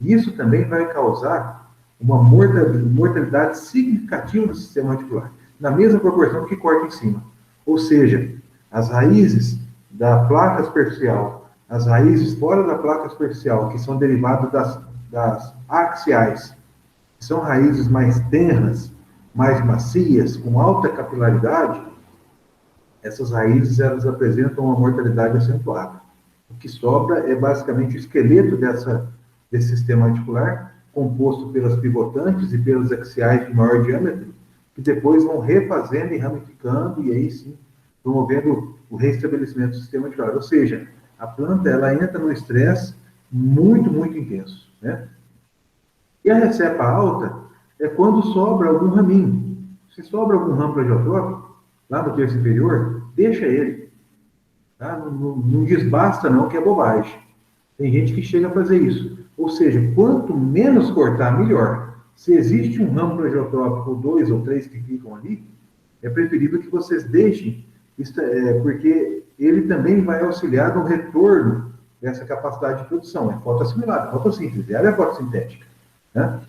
Isso também vai causar uma mortalidade significativa do sistema radicular, na mesma proporção que corta em cima. Ou seja, as raízes da placa superficial, as raízes fora da placa superficial, que são derivadas das axiais, que são raízes mais tenras, mais macias, com alta capilaridade, essas raízes elas apresentam uma mortalidade acentuada. O que sobra é basicamente o esqueleto desse sistema articular, composto pelas pivotantes e pelas axiais de maior diâmetro, que depois vão refazendo e ramificando, e aí sim, promovendo o restabelecimento do sistema articular. Ou seja, a planta ela entra no estresse muito, muito intenso. Né? E a recepa alta é quando sobra algum raminho. Se sobra algum ramo plegiotrópico, lá no terço inferior, deixa ele. Tá? Não desbasta não, que é bobagem. Tem gente que chega a fazer isso. Ou seja, quanto menos cortar, melhor. Se existe um ramo plegiotrópico, 2 ou 3 que ficam ali, é preferível que vocês deixem, porque ele também vai auxiliar no retorno dessa capacidade de produção. É fotossimilada, fotossíntese, ela é fotossintética. Né?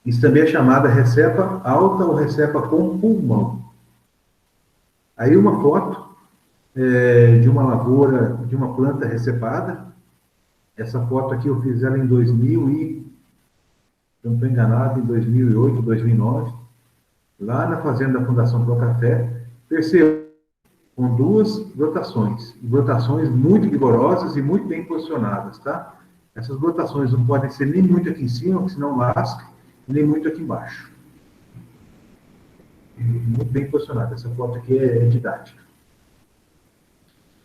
Isso também é chamada recepa alta ou recepa com pulmão. Aí uma foto de uma lavoura, de uma planta recepada. Essa foto aqui eu fiz ela em 2000 e, se não estou enganado, em 2008, 2009, lá na fazenda da Fundação Pro Café. Perceba, com 2 brotações, brotações muito vigorosas e muito bem posicionadas, tá? Essas brotações não podem ser nem muito aqui em cima, porque senão lasca, nem muito aqui embaixo. Muito bem posicionada. Essa foto aqui é didática.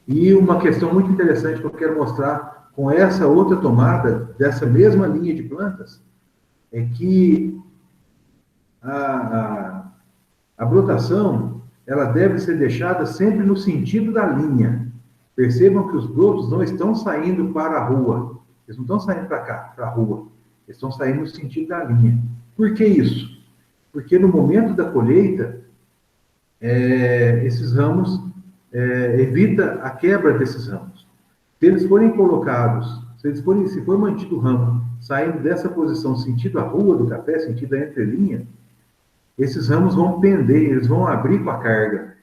E uma questão muito interessante que eu quero mostrar com essa outra tomada, dessa mesma linha de plantas, é que a brotação, ela deve ser deixada sempre no sentido da linha. Percebam que os brotos não estão saindo para a rua. Eles não estão saindo para cá, para a rua. Eles estão saindo no sentido da linha. Por que isso? Porque no momento da colheita, esses ramos, evita a quebra desses ramos. Se eles forem colocados, se for mantido o ramo saindo dessa posição, sentido a rua do café, sentido a entrelinha, esses ramos vão pender, eles vão abrir com a carga.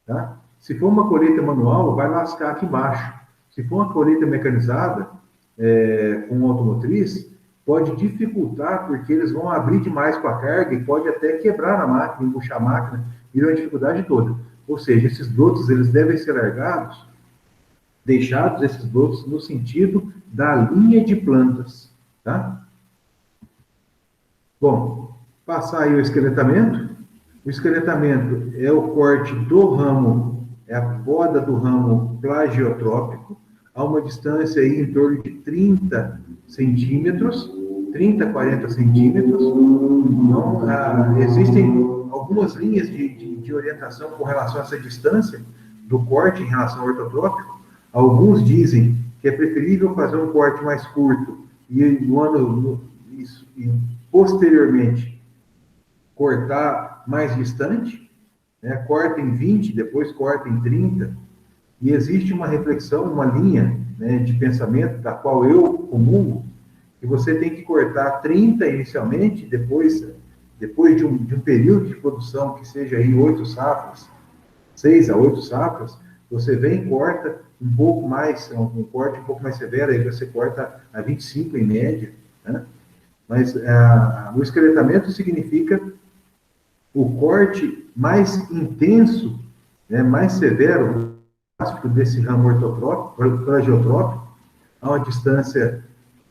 Tá? Se for uma colheita manual, vai lascar aqui embaixo. Se for uma colheita mecanizada, com automotriz, pode dificultar, porque eles vão abrir demais com a carga e pode até quebrar a máquina, embuchar a máquina, vira uma dificuldade toda. Ou seja, esses brotos, eles devem ser largados, deixados esses brotos no sentido da linha de plantas, tá? Bom, passar aí o esqueletamento. O esqueletamento é o corte do ramo, é a poda do ramo plagiotrópico, a uma distância aí em torno de 30 centímetros, 30, 40 centímetros. Então, existem algumas linhas de orientação com relação a essa distância do corte em relação ao ortotrópico. Alguns dizem que é preferível fazer um corte mais curto e posteriormente cortar mais distante, né? Corta em 20, depois corta em 30, e existe uma reflexão, uma linha, né, de pensamento, da qual eu comungo, que você tem que cortar 30 inicialmente, depois de um período de produção que seja aí 8 safras, 6 a 8 safras, você vem e corta um pouco mais, um corte um pouco mais severo, aí você corta a 25 em média, né? Mas o esqueletamento significa o corte mais intenso, né, mais severo, desse ramo ortotrópico, plagiotrópico, a uma distância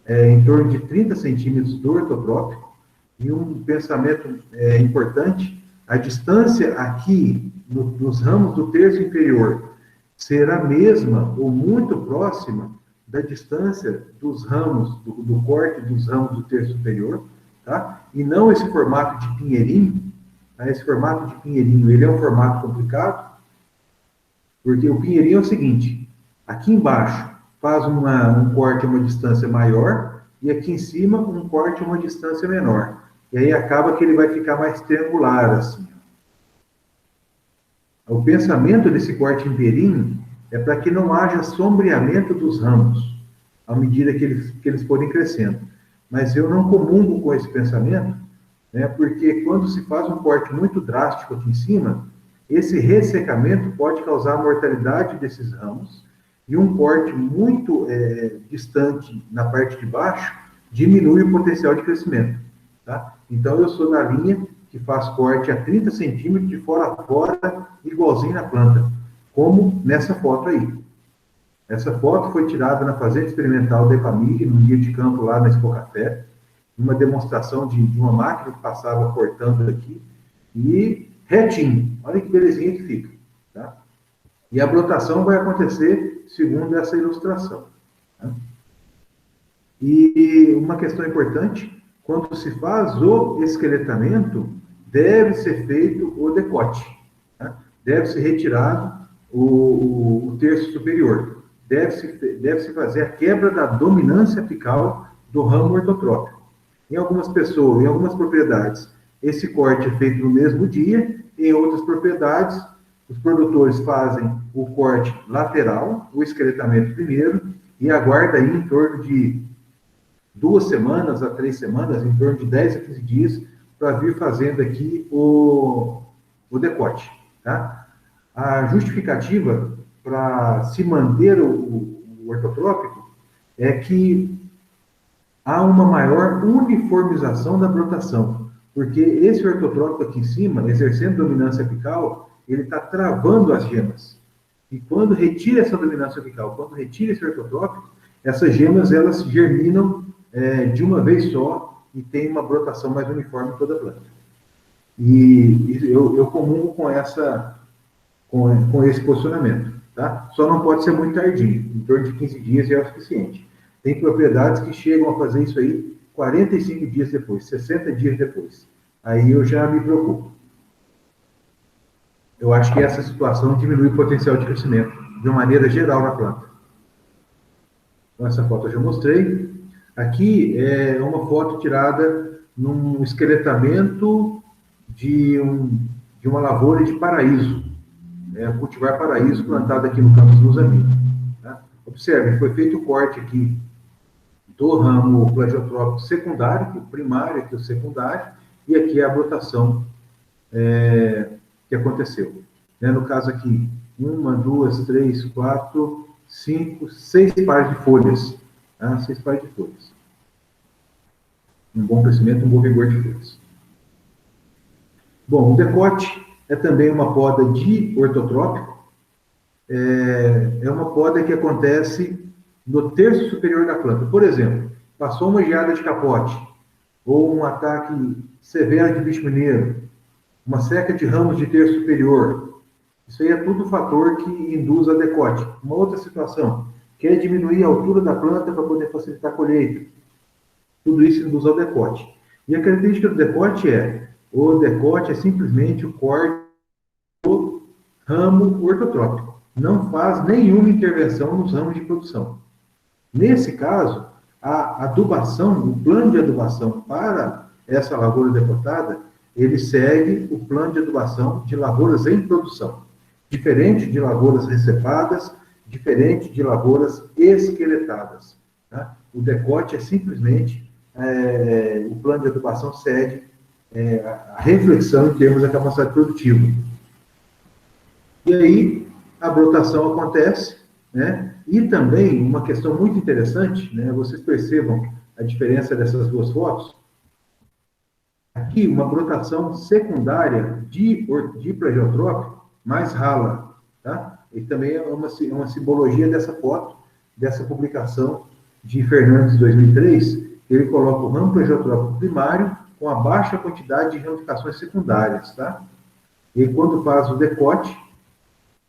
em torno de 30 centímetros do ortotrópico. E um pensamento importante, a distância aqui nos ramos do terço inferior será a mesma ou muito próxima da distância dos ramos, do corte dos ramos do terço superior, tá? E não esse formato de pinheirinho. Tá? Esse formato de pinheirinho, ele é um formato complicado, porque o pinheirinho é o seguinte: aqui embaixo faz um corte a uma distância maior, e aqui em cima um corte a uma distância menor. E aí acaba que ele vai ficar mais triangular, assim. O pensamento desse corte em pinheirinho é para que não haja sombreamento dos ramos, à medida que eles forem crescendo. Mas eu não comungo com esse pensamento, né, porque quando se faz um corte muito drástico aqui em cima, esse ressecamento pode causar a mortalidade desses ramos, e um corte muito distante na parte de baixo diminui o potencial de crescimento. Tá? Então, eu sou da linha que faz corte a 30 centímetros de fora a fora, igualzinho na planta, como nessa foto aí. Essa foto foi tirada na Fazenda Experimental da EPAMIG, num dia de campo lá na Expo Café, uma demonstração de uma máquina que passava cortando aqui, e retinho. Olha que belezinha que fica. Tá? E a brotação vai acontecer segundo essa ilustração. Tá? E uma questão importante: quando se faz o esqueletamento, deve ser feito o decote. Tá? Deve ser retirado o terço superior. Deve-se fazer a quebra da dominância apical do ramo ortotrópico. Em algumas pessoas, em algumas propriedades, esse corte é feito no mesmo dia. Em outras propriedades, os produtores fazem o corte lateral, o esqueletamento primeiro, e aguarda aí em torno de 2 semanas a 3 semanas, em torno de 10 a 15 dias, para vir fazendo aqui o decote. Tá? A justificativa para se manter o ortotrópico é que há uma maior uniformização da brotação, porque esse ortotrópico aqui em cima, exercendo dominância apical, ele está travando as gemas. E quando retira essa dominância apical, quando retira esse ortotrópico, essas gemas elas germinam de uma vez só e tem uma brotação mais uniforme em toda a planta. E eu comungo com esse posicionamento. Tá? Só não pode ser muito tardio, em torno de 15 dias já é o suficiente. Tem propriedades que chegam a fazer isso aí 45 dias depois, 60 dias depois. Aí eu já me preocupo. Eu acho que essa situação diminui o potencial de crescimento, de uma maneira geral na planta. Então, essa foto eu já mostrei. Aqui é uma foto tirada num esqueletamento de uma lavoura de paraíso. Cultivar paraíso plantado aqui no campus Luzamino. Tá? Observe, foi feito o corte aqui do ramo plagiotrópico secundário, o primário, aqui o secundário, e aqui a brotação que aconteceu. No caso aqui, 1, 2, 3, 4, 5, 6 pares de folhas. Tá? 6 pares de folhas. Um bom crescimento, um bom vigor de folhas. Bom, o decote é também uma poda de ortotrópico. É uma poda que acontece no terço superior da planta. Por exemplo, passou uma geada de capote, ou um ataque severo de bicho mineiro, uma seca de ramos de terço superior. Isso aí é tudo fator que induz a decote. Uma outra situação, que é diminuir a altura da planta para poder facilitar a colheita. Tudo isso induz ao decote. E a característica do decote o decote é simplesmente o corte do ramo ortotrópico. Não faz nenhuma intervenção nos ramos de produção. Nesse caso, a adubação, o plano de adubação para essa lavoura decotada, ele segue o plano de adubação de lavouras em produção. Diferente de lavouras recepadas, diferente de lavouras esqueletadas. Tá? O decote é simplesmente, o plano de adubação segue a reflexão em termos da capacidade produtiva. E aí, a brotação acontece, né? E também, uma questão muito interessante, né? Vocês percebam a diferença dessas duas fotos. Aqui, uma brotação secundária de plagiotrópico mais rala, tá? E também é uma simbologia dessa foto, dessa publicação de Fernandes, 2003, ele coloca o ramo plagiotrópico primário com a baixa quantidade de ramificações secundárias, tá? E quando faz o decote,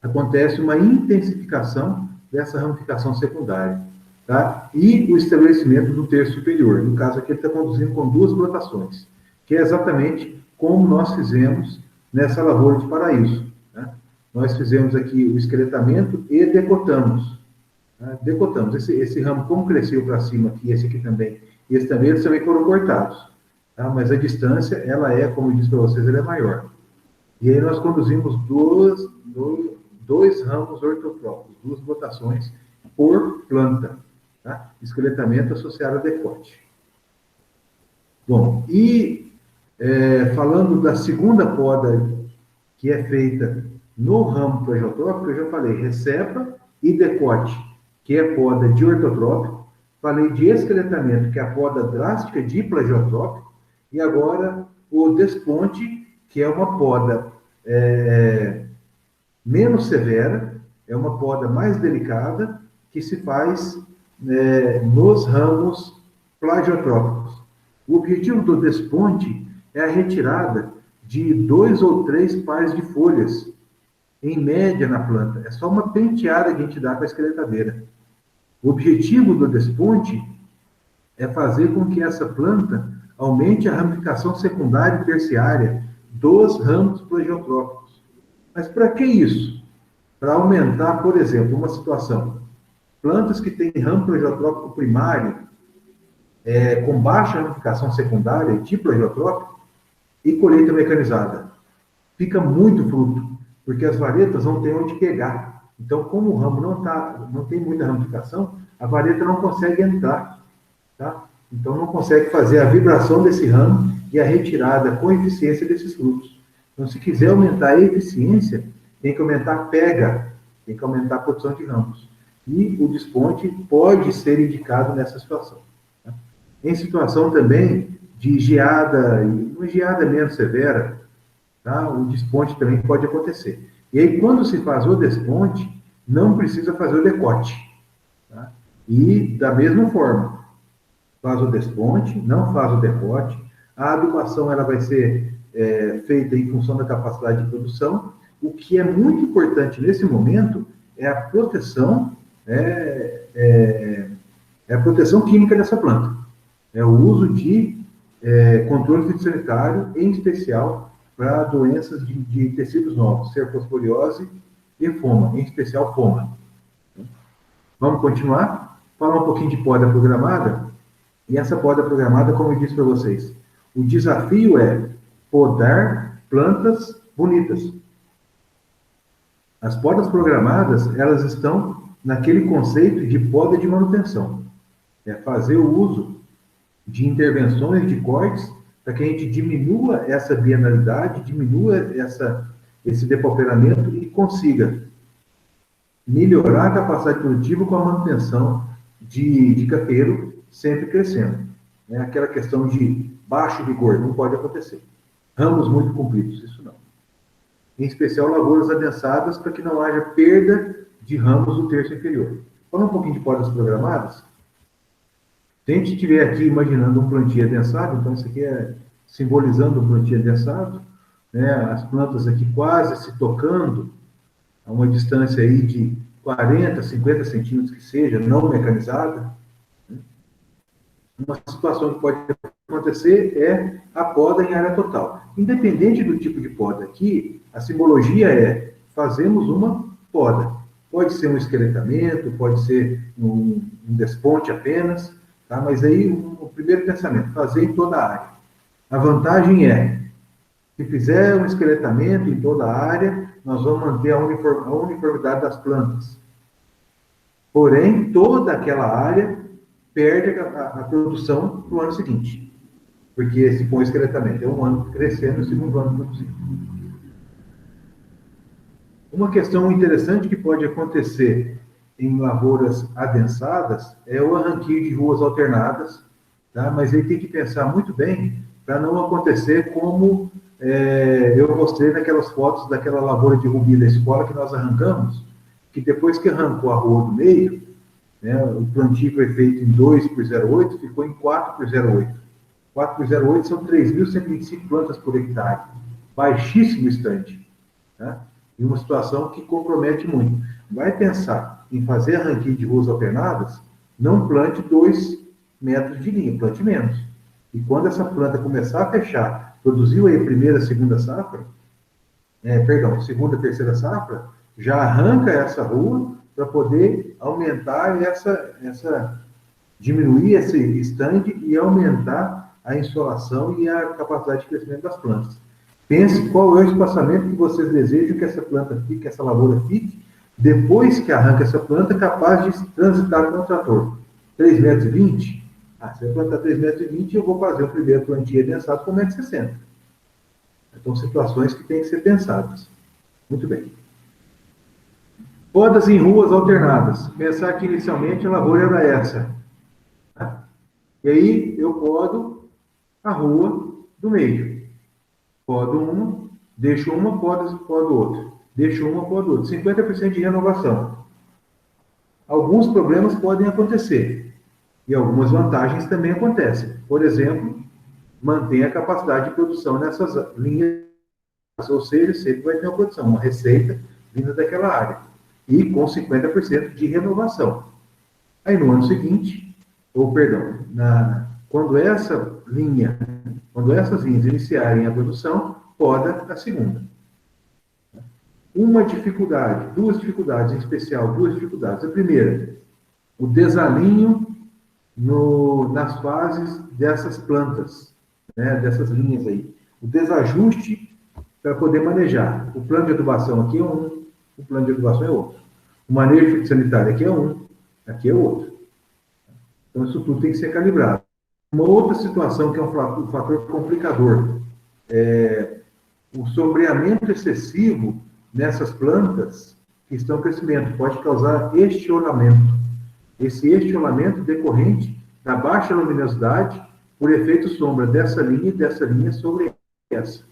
acontece uma intensificação dessa ramificação secundária, tá? E o estabelecimento do terço superior. No caso aqui, ele está conduzindo com 2 brotações, que é exatamente como nós fizemos nessa lavoura de paraíso. Tá? Nós fizemos aqui o esqueletamento e decotamos. Tá? Decotamos. Esse ramo, como cresceu para cima aqui, esse aqui também, e esse também, eles também foram cortados. Tá? Mas a distância, ela como eu disse para vocês, ela é maior. E aí nós conduzimos dois ramos ortotrópicos, 2 brotações por planta. Tá? Esqueletamento associado a decote. Bom, e falando da segunda poda que é feita no ramo plagiotrópico, eu já falei recepa e decote, que é poda de ortotrópico. Falei de esqueletamento, que é a poda drástica de plagiotrópico. E agora o desponte, que é uma poda menos severa, é uma poda mais delicada, que se faz nos ramos plagiotrópicos. O objetivo do desponte é a retirada de 2 ou 3 pares de folhas, em média, na planta. É só uma penteada que a gente dá com a esqueletadeira. O objetivo do desponte é fazer com que essa planta aumente a ramificação secundária e terciária dos ramos plagiotrópicos. Mas para que isso? Para aumentar, por exemplo, uma situação. Plantas que têm ramo plagiotrópico primário, com baixa ramificação secundária de plagiotrópico, e colheita mecanizada. Fica muito fruto, porque as varetas não têm onde pegar. Então, como o ramo não tem muita ramificação, a vareta não consegue entrar. Tá? Então, não consegue fazer a vibração desse ramo e a retirada com eficiência desses frutos. Então, se quiser aumentar a eficiência, tem que aumentar a pega, tem que aumentar a produção de ramos. E o desponte pode ser indicado nessa situação. Tá? Em situação também de geada, uma geada menos severa, tá? O desponte também pode acontecer. E aí, quando se faz o desponte, não precisa fazer o decote. Tá? E, da mesma forma, faz o desponte, não faz o decote. A adubação ela vai ser feita em função da capacidade de produção. O que é muito importante nesse momento é a proteção, a proteção química dessa planta. É o uso de controle fitossanitário, em especial para doenças de tecidos novos, cercosporiose e foma, em especial foma. Vamos continuar? Falar um pouquinho de poda programada. E essa poda programada, como eu disse para vocês, o desafio é podar plantas bonitas. As podas programadas, elas estão naquele conceito de poda de manutenção. É fazer o uso de intervenções de cortes para que a gente diminua essa bienalidade, diminua esse depauperamento e consiga melhorar a capacidade produtiva com a manutenção de cafeiro sempre crescendo. Aquela questão de baixo vigor, não pode acontecer. Ramos muito compridos, isso não. Em especial, lavouras adensadas, para que não haja perda de ramos do terço inferior. Falando um pouquinho de podas programadas, se a gente estiver aqui imaginando um plantio adensado, então isso aqui é simbolizando um plantio adensado, as plantas aqui quase se tocando, a uma distância aí de 40, 50 centímetros que seja, não mecanizada. Uma situação que pode acontecer é a poda em área total. Independente do tipo de poda aqui, a simbologia é fazemos uma poda. Pode ser um esqueletamento, pode ser um desponte apenas, tá? Mas aí o primeiro pensamento, fazer em toda a área. A vantagem é, se fizer um esqueletamento em toda a área, nós vamos manter a uniformidade das plantas. Porém, toda aquela área perde a produção no ano seguinte. Porque se põe esqueletamento, é um ano crescendo e o segundo ano produzindo. Uma questão interessante que pode acontecer em lavouras adensadas é o arranquio de ruas alternadas, tá? Mas aí tem que pensar muito bem para não acontecer como eu mostrei naquelas fotos daquela lavoura de rubi da escola que nós arrancamos, que depois que arrancou a rua do meio, o plantio foi feito em 2 por 0,8, ficou em 4 por 0,8. 4 por 0,8 são 3.125 plantas por hectare. Baixíssimo estande. Tá? E uma situação que compromete muito. Vai pensar em fazer arranquio de ruas alternadas, não plante 2 metros de linha, plante menos. E quando essa planta começar a fechar, produziu aí a primeira, segunda safra, segunda, terceira safra, já arranca essa rua para poder aumentar diminuir esse estande e aumentar a insolação e a capacidade de crescimento das plantas. Pense qual é o espaçamento que vocês desejam que essa planta fique, que essa lavoura fique, depois que arranca essa planta, capaz de transitar com o trator. 3,20 metros? Se eu plantar 3,20 metros, eu vou fazer o primeiro plantio adensado com 1,60 metros. Então, situações que têm que ser pensadas. Muito bem. Podas em ruas alternadas. Pensar que inicialmente a lavoura era essa. E aí eu podo a rua do meio. Podo uma, deixo uma, podo outra. Deixo uma, podo outra. 50% de renovação. Alguns problemas podem acontecer. E algumas vantagens também acontecem. Por exemplo, mantém a capacidade de produção nessas linhas. Ou seja, sempre vai ter uma produção, uma receita vinda daquela área. E com 50% de renovação. Aí no ano seguinte, quando essas linhas iniciarem a produção, poda a segunda. Uma dificuldade, duas dificuldades, em especial, duas dificuldades. A primeira, o desalinho nas fases dessas plantas, dessas linhas aí. O desajuste para poder manejar. O plano de adubação aqui é um, o plano de adubação é outro. O manejo fitossanitário aqui é um, aqui é outro. Então, isso tudo tem que ser calibrado. Uma outra situação que é um fator complicador é o sombreamento excessivo nessas plantas que estão em crescimento. Pode causar estiolamento. Esse estiolamento decorrente da baixa luminosidade por efeito sombra dessa linha sobre essa.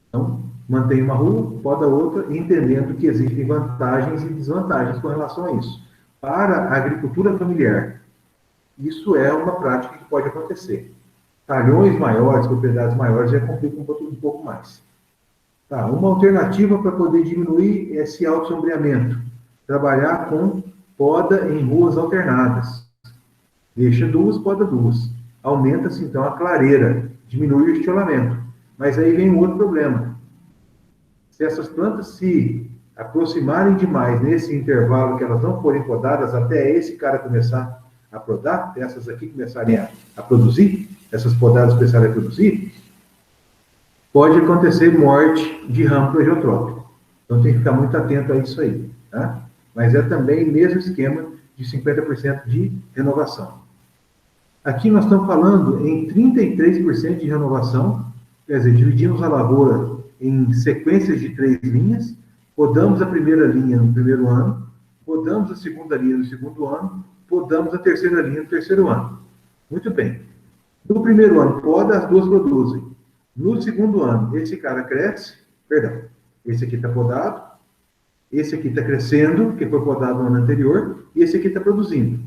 Então, mantém uma rua, poda outra, entendendo que existem vantagens e desvantagens com relação a isso. Para a agricultura familiar, isso é uma prática que pode acontecer. Talhões maiores, propriedades maiores, já complica um pouco mais. Tá, uma alternativa para poder diminuir esse autossombreamento, trabalhar com poda em ruas alternadas. Deixa duas, poda duas. Aumenta-se, então, a clareira, diminui o estiramento. Mas aí vem um outro problema. Se essas plantas se aproximarem demais nesse intervalo que elas não forem podadas, até esse cara começar a podar, até essas aqui começarem a produzir, essas podadas começarem a produzir, pode acontecer morte de ramo plegiotrópico. Então tem que ficar muito atento a isso aí. Tá? Mas é também o mesmo esquema de 50% de renovação. Aqui nós estamos falando em 33% de renovação, quer dizer, dividimos a lavoura em sequências de 3 linhas, podamos a primeira linha no primeiro ano, podamos a segunda linha no segundo ano, podamos a terceira linha no terceiro ano. Muito bem. No primeiro ano, poda, as duas produzem. No segundo ano, esse cara cresce, esse aqui está podado, esse aqui está crescendo, que foi podado no ano anterior, e esse aqui está produzindo.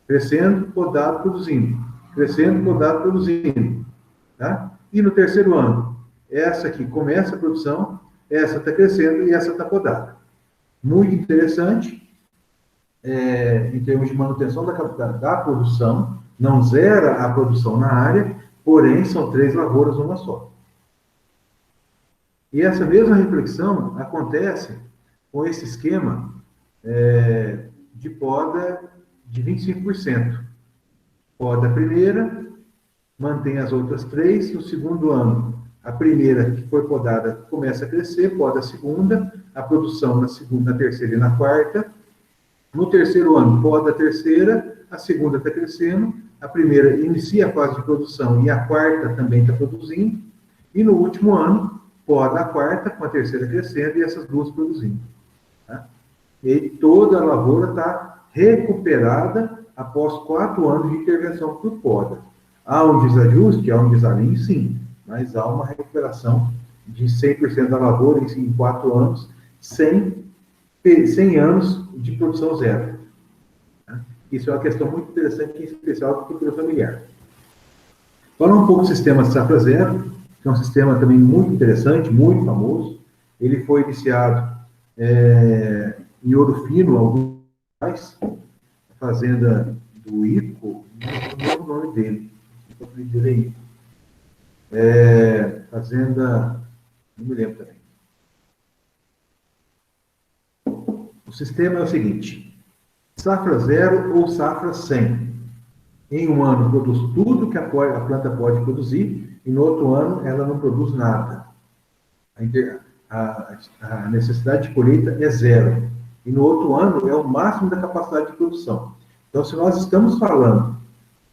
Crescendo, podado, produzindo. Crescendo, podado, produzindo. Tá? E no terceiro ano, essa aqui começa a produção, essa está crescendo e essa está podada. Muito interessante, em termos de manutenção da produção, não zera a produção na área, porém são 3 lavouras numa só. E essa mesma reflexão acontece com esse esquema de poda de 25%. Poda a primeira, mantém as outras 3, no segundo ano, a primeira que foi podada começa a crescer, poda a segunda, a produção na segunda, na terceira e na quarta. No terceiro ano, poda a terceira, a segunda está crescendo, a primeira inicia a fase de produção e a quarta também está produzindo, e no último ano, poda a quarta, com a terceira crescendo e essas duas produzindo. Tá? E toda a lavoura está recuperada após 4 anos de intervenção por poda. Há um desajuste, há um desalinho, sim, mas há uma recuperação de 100% da lavoura em 4 anos, 100 anos de produção zero. Isso é uma questão muito interessante, em especial da agricultura familiar. Falar um pouco do sistema de safra zero, que é um sistema também muito interessante, muito famoso. Ele foi iniciado em Ouro Fino, alguns anos atrás, a fazenda do Ico, não lembro o nome dele, o nome dele é Ico. Fazenda, não me lembro também. O sistema é o seguinte: safra zero ou safra 100. Em um ano produz tudo que a planta pode produzir e no outro ano ela não produz nada. A necessidade de colheita é zero. E no outro ano é o máximo da capacidade de produção. Então, se nós estamos falando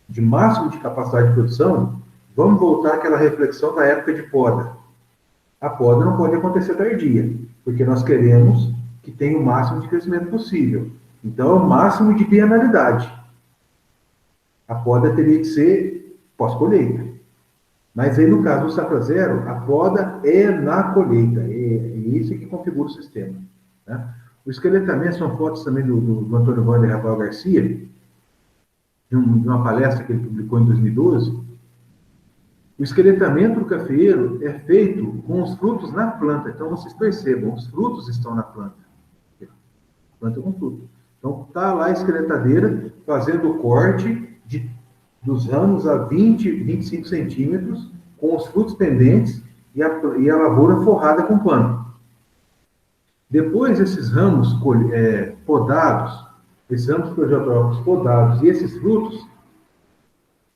de máximo de capacidade de produção, vamos voltar àquela reflexão da época de poda. A poda não pode acontecer tardia, porque nós queremos que tenha o máximo de crescimento possível. Então, é o máximo de bienalidade. A poda teria que ser pós-colheita. Mas aí, no caso do safra zero, a poda é na colheita. É isso que configura o sistema. Né? O esqueletamento são fotos também do Antônio Wander Rafael Garcia, de uma palestra que ele publicou em 2012. O esqueletamento do cafeeiro é feito com os frutos na planta. Então, vocês percebam, os frutos estão na planta. Planta com fruto. Então, está lá a esqueletadeira fazendo o corte dos ramos a 20, 25 centímetros, com os frutos pendentes e a lavoura forrada com pano. Depois, esses ramos podados, esses ramos plegiotrópicos podados e esses frutos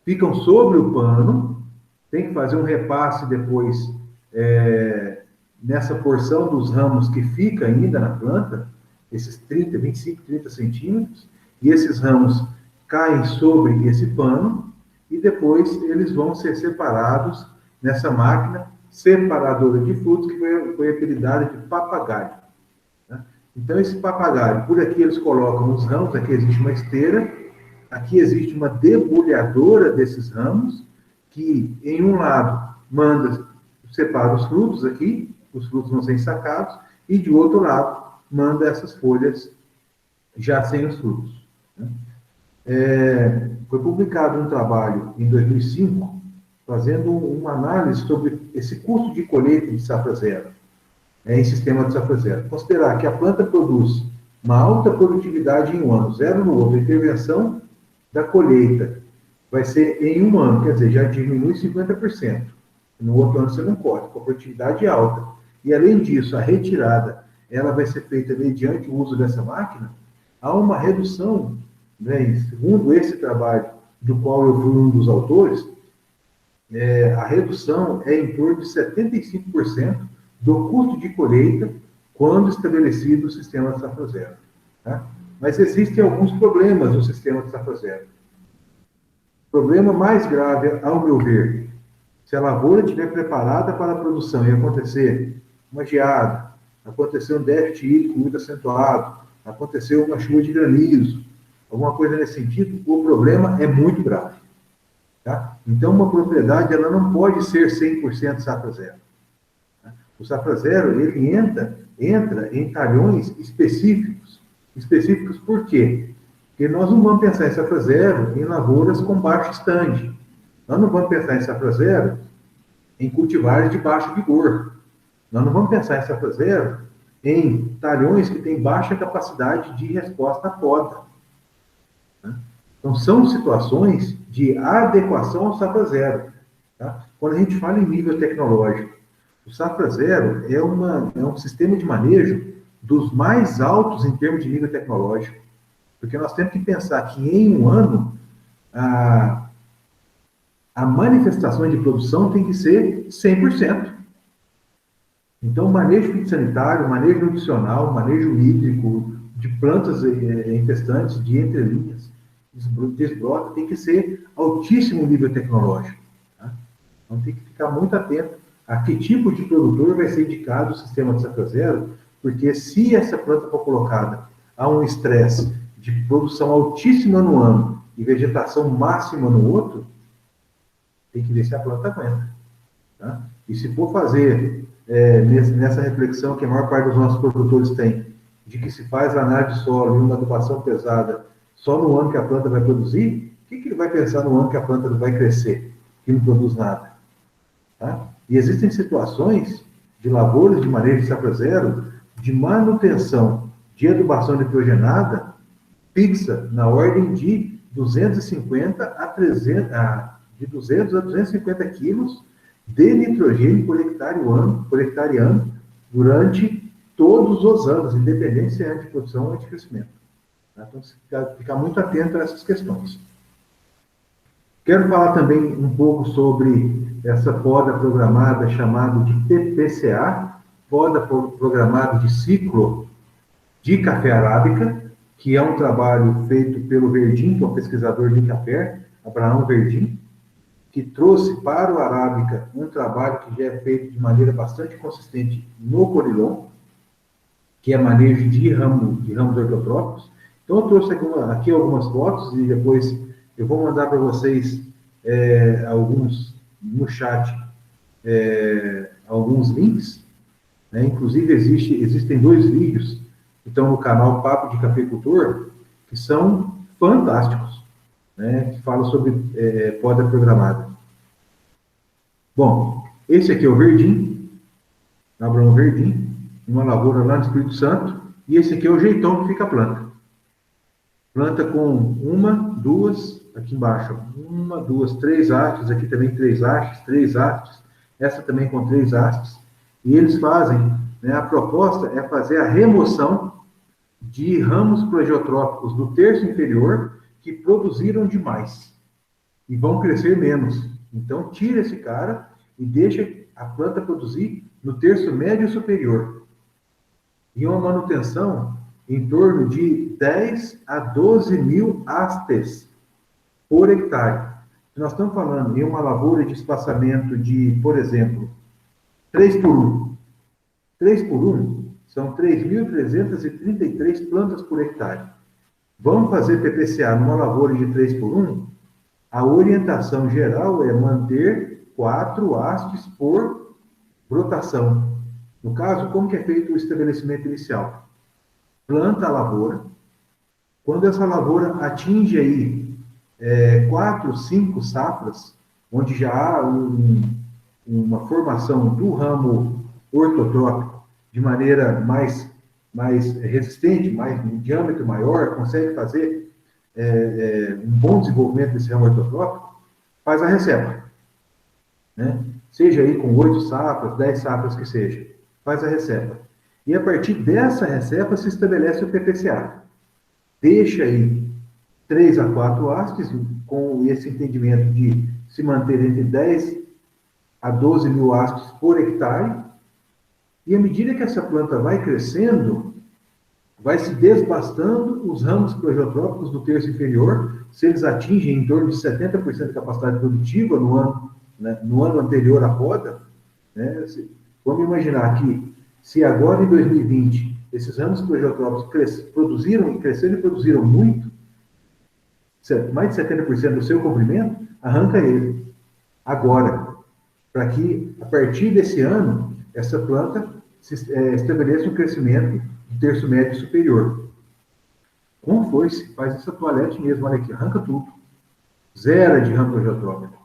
ficam sobre o pano, tem que fazer um repasse depois nessa porção dos ramos que fica ainda na planta, esses 25, 30 centímetros, e esses ramos caem sobre esse pano, e depois eles vão ser separados nessa máquina separadora de frutos, que foi apelidada de papagaio. Né? Então, esse papagaio, por aqui eles colocam os ramos, aqui existe uma esteira, aqui existe uma debulhadora desses ramos, que em um lado separa os frutos aqui, os frutos vão ser ensacados, e de outro lado, manda essas folhas já sem os frutos. Né? Foi publicado um trabalho em 2005, fazendo uma análise sobre esse custo de colheita de safra zero, em sistema de safra zero. Considerar que a planta produz uma alta produtividade em um ano, zero no outro, a intervenção da colheita vai ser em um ano, quer dizer, já diminui 50%. No outro ano você não corta, com a produtividade alta. E além disso, a retirada, ela vai ser feita mediante o uso dessa máquina, há uma redução, né, segundo esse trabalho, do qual eu fui um dos autores, a redução é em torno de 75% do custo de colheita quando estabelecido o sistema de safra zero. Tá? Mas existem alguns problemas no sistema de safra zero. O problema mais grave, ao meu ver, se a lavoura estiver preparada para a produção e acontecer uma geada, acontecer um déficit hídrico muito acentuado, acontecer uma chuva de granizo, alguma coisa nesse sentido, o problema é muito grave. Tá? Então, uma propriedade ela não pode ser 100% safra zero. Tá? O safra zero ele entra em talhões específicos. Específicos por quê? Porque nós não vamos pensar em safra zero em lavouras com baixo stand. Nós não vamos pensar em safra zero em cultivares de baixo vigor. Nós não vamos pensar em safra zero em talhões que têm baixa capacidade de resposta à poda. Tá? Então, são situações de adequação ao safra zero. Tá? Quando a gente fala em nível tecnológico, o safra zero é um sistema de manejo dos mais altos em termos de nível tecnológico. Porque nós temos que pensar que em um ano, a manifestação de produção tem que ser 100%. Então, o manejo fitossanitário, manejo nutricional, manejo hídrico, de plantas infestantes, de entrelinhas, desbrota, tem que ser altíssimo nível tecnológico. Tá? Então, tem que ficar muito atento a que tipo de produtor vai ser indicado o sistema de safra zero, porque se essa planta for colocada a um estresse de produção altíssima no ano e vegetação máxima no outro, tem que ver se a planta aguenta. Tá? E se for fazer nessa reflexão que a maior parte dos nossos produtores tem, de que se faz a análise de solo e uma adubação pesada só no ano que a planta vai produzir, o que ele vai pensar no ano que a planta não vai crescer, que não produz nada? Tá? E existem situações de lavouras de manejo de safra zero, de manutenção de adubação nitrogenada fixa na ordem de 250 a 300, de 200 a 250 quilos de nitrogênio por hectare ano durante todos os anos, independente se é antiprodução ou anticrescimento. Então, ficar muito atento a essas questões. Quero falar também um pouco sobre essa poda programada chamada de PPCA, poda programada de ciclo de café arábica, que é um trabalho feito pelo Verdim, que é um pesquisador de café, Abraão Verdim, que trouxe para o arábica um trabalho que já é feito de maneira bastante consistente no Conilon, que é manejo de ramos ortotrópicos. Então, eu trouxe aqui algumas fotos e depois eu vou mandar para vocês alguns no chat, alguns links. Né? Inclusive, existem 2 vídeos que estão no canal Papo de Cafeicultor, que são fantásticos, né? Que falam sobre poda programada. Bom, esse aqui é o Verdim, Abraão Verdim, uma lavoura lá no Espírito Santo, e esse aqui é o jeitão que fica a planta. Planta com 1, 2, aqui embaixo, 1, 2, 3 hastes, aqui também 3 hastes, essa também com 3 hastes, e eles fazem, né, a proposta é fazer a remoção de ramos plagiotrópicos do terço inferior que produziram demais e vão crescer menos. Então, tira esse cara e deixa a planta produzir no terço médio e superior. E uma manutenção em torno de 10 a 12 mil hastes por hectare. Nós estamos falando em uma lavoura de espaçamento de, por exemplo, 3 por 1. 3 por 1 são 3.333 plantas por hectare. Vamos fazer PPCA numa lavoura de 3 por 1? A orientação geral é manter 4 hastes por brotação. No caso, como que é feito o estabelecimento inicial? Planta a lavoura. Quando essa lavoura atinge aí 4, 5 safras, onde já há uma formação do ramo ortotrópico de maneira mais resistente, um diâmetro maior, consegue fazer um bom desenvolvimento desse ramo ortotrópico, faz a recepa. Né? Seja aí com 8 safras, 10 safras que seja, faz a recepa. E a partir dessa recepa se estabelece o PPCA. Deixa aí 3 a 4 hastes, com esse entendimento de se manter entre 10 a 12 mil hastes por hectare, e à medida que essa planta vai crescendo, vai se desbastando os ramos plegiotrópicos do terço inferior, se eles atingem em torno de 70% de capacidade produtiva no ano, né, no ano anterior à poda, né, vamos imaginar que, se agora em 2020 esses ramos plegiotrópicos produziram e cresceram e produziram muito, mais de 70% do seu comprimento, arranca ele agora, para que, a partir desse ano, essa planta estabeleça um crescimento do terço médio superior. Com foice, faz essa toalete mesmo, olha aqui, arranca tudo. Zero de ramo plegiotrópico.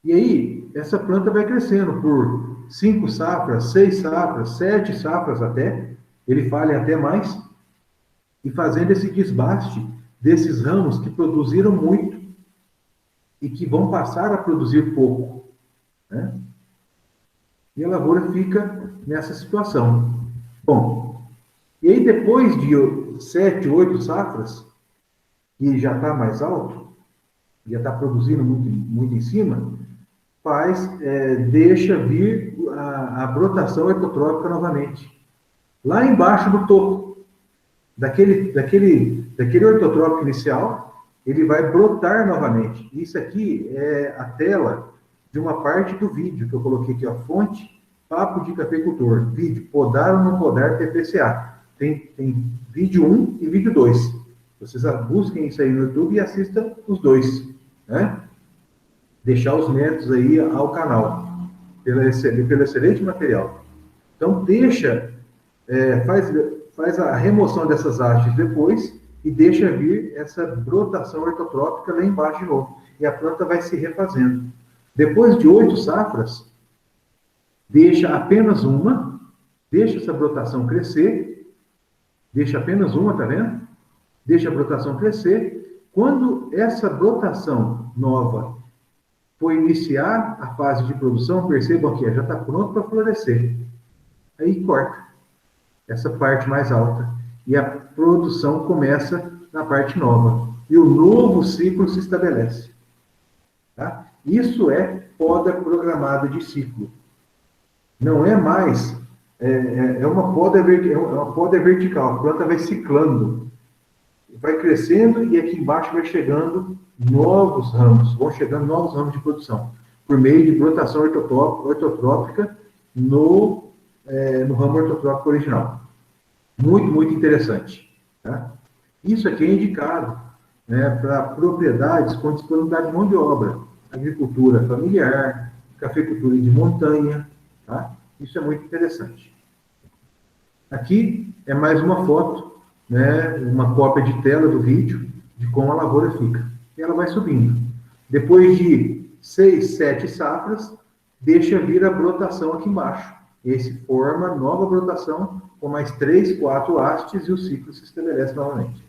E aí, essa planta vai crescendo por 5 safras, 6 safras, 7 safras até, ele falha até mais, e fazendo esse desbaste desses ramos que produziram muito e que vão passar a produzir pouco. Né? E a lavoura fica nessa situação. Bom, e aí depois de 7, 8 safras, que já está mais alto, já está produzindo muito, muito em cima, deixa vir a brotação ortotrópica novamente. Lá embaixo do topo, daquele ortotrópico inicial, ele vai brotar novamente. Isso aqui é a tela de uma parte do vídeo que eu coloquei aqui, a fonte, Papo de Cafeicultor, vídeo, podar ou não podar PPCA. Tem vídeo 1 e vídeo 2. Vocês busquem isso aí no YouTube e assistam os dois. Né? Deixar os méritos aí ao canal, pelo excelente material. Então, faz a remoção dessas hastes depois e deixa vir essa brotação ortotrópica lá embaixo de novo. E a planta vai se refazendo. Depois de 8 safras, deixa apenas uma, deixa essa brotação crescer, deixa apenas uma, tá vendo? Deixa a brotação crescer. Quando essa brotação nova for iniciar a fase de produção, percebam aqui, já está pronto para florescer. Aí corta essa parte mais alta e a produção começa na parte nova. E o novo ciclo se estabelece. Tá? Isso é poda programada de ciclo. Não é mais, é uma poda vertical. A planta vai ciclando, vai crescendo e aqui embaixo vai chegando novos ramos, vão chegando novos ramos de produção, por meio de brotação ortotrópica no ramo ortotrópico original. Muito, muito interessante. Tá? Isso aqui é indicado, né, para propriedades com disponibilidade de mão de obra, agricultura familiar, cafeicultura de montanha, tá? Isso é muito interessante. Aqui é mais uma foto, né, uma cópia de tela do vídeo de como a lavoura fica. E ela vai subindo. Depois de 6, 7 safras, deixa vir a brotação aqui embaixo. Esse forma nova brotação com mais 3, 4 hastes e o ciclo se estabelece novamente.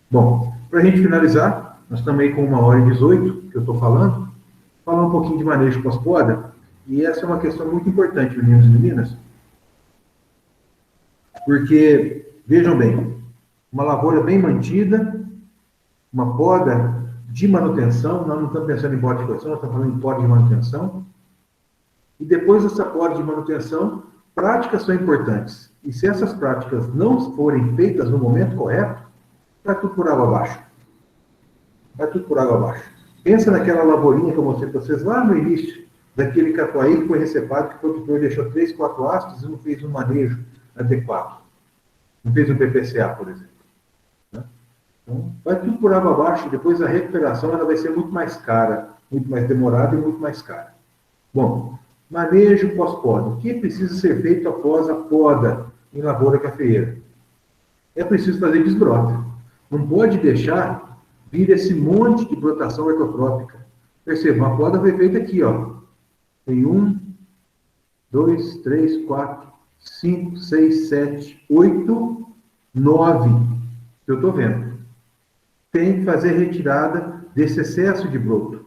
Bom, para a gente finalizar, nós estamos aí com 1h18 que eu estou falando, falar um pouquinho de manejo pós-poda, e essa é uma questão muito importante, meninos e meninas, porque, vejam bem, uma lavoura bem mantida, uma poda de manutenção, nós não estamos pensando em poda de correção, nós estamos falando em poda de manutenção, e depois dessa poda de manutenção, práticas são importantes. E se essas práticas não forem feitas no momento correto, vai tudo por água abaixo. Vai tudo por água abaixo. Pensa naquela lavourinha que eu mostrei para vocês lá no início, daquele catuaí que foi recepado, que o produtor deixou 3, 4 hastes e não fez um manejo adequado. Não fez um PPCA, por exemplo. Então, vai tudo por água abaixo, depois a recuperação ela vai ser muito mais cara, muito mais demorada e muito mais cara. Bom, Manejo pós-poda. O que precisa ser feito após a poda em lavoura cafeeira? É preciso fazer desbrota. Não pode deixar vir esse monte de brotação ortotrópica. Percebam, a poda foi feita aqui, ó. Tem 1, 2, 3, 4, 5, 6, 7, 8, 9. Que eu estou vendo. Tem que fazer retirada desse excesso de broto.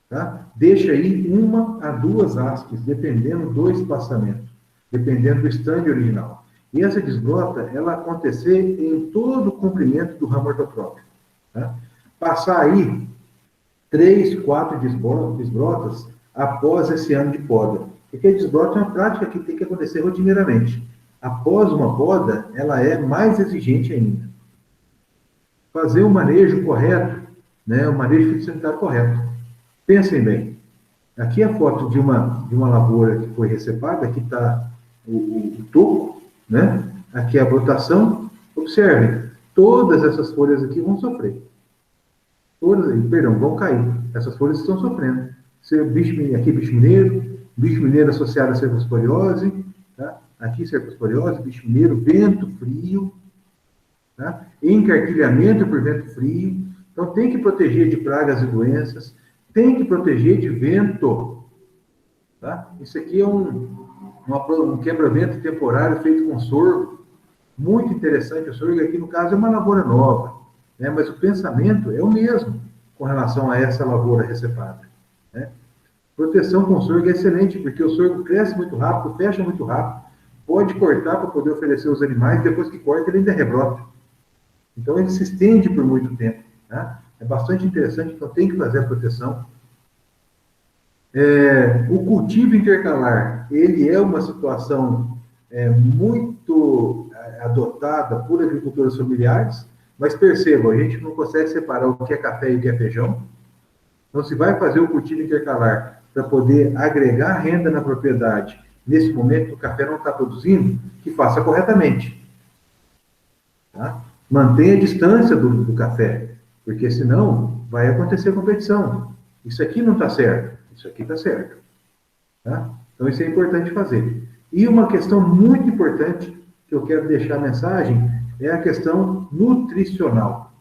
Tá? Deixa aí 1 a 2 hastes, dependendo do espaçamento, dependendo do estande original. E essa desbrota, ela acontecer em todo o comprimento do ramo ortotrópico. Tá? Passar aí 3, 4 desbrotas após esse ano de poda. Porque a desbrota é uma prática que tem que acontecer rotineiramente. Após uma poda, ela é mais exigente ainda. Fazer o manejo correto, né, o manejo fitossanitário correto. Pensem bem, aqui é a foto de uma lavoura que foi recepada, aqui está o toco, né? Aqui é a brotação. Observem, todas essas folhas aqui vão sofrer. Vão cair. Essas folhas estão sofrendo. Aqui bicho mineiro associado a cercosporiose, tá? Aqui cercosporiose, bicho mineiro, vento frio, tá? Encarquilhamento por vento frio. Então tem que proteger de pragas e doenças, tem que proteger de vento. Tá? Isso aqui é um quebra-vento temporário feito com sorgo. Muito interessante. O sorgo aqui, no caso, é uma lavoura nova, né? Mas o pensamento é o mesmo com relação a essa lavoura recepada. Né? Proteção com sorgo é excelente, porque o sorgo cresce muito rápido, fecha muito rápido, pode cortar para poder oferecer aos animais, depois que corta ele ainda rebrota. Então ele se estende por muito tempo. Tá? É bastante interessante, então tem que fazer a proteção. O cultivo intercalar, ele é uma situação muito adotada por agricultores familiares, mas percebam, a gente não consegue separar o que é café e o que é feijão. Então, se vai fazer o cultivo intercalar para poder agregar renda na propriedade, nesse momento que o café não está produzindo, que faça corretamente. Tá? Mantenha a distância do café, porque senão vai acontecer competição. Isso aqui não está certo, isso aqui está certo. Tá? Então isso é importante fazer. E uma questão muito importante que eu quero deixar a mensagem é a questão nutricional.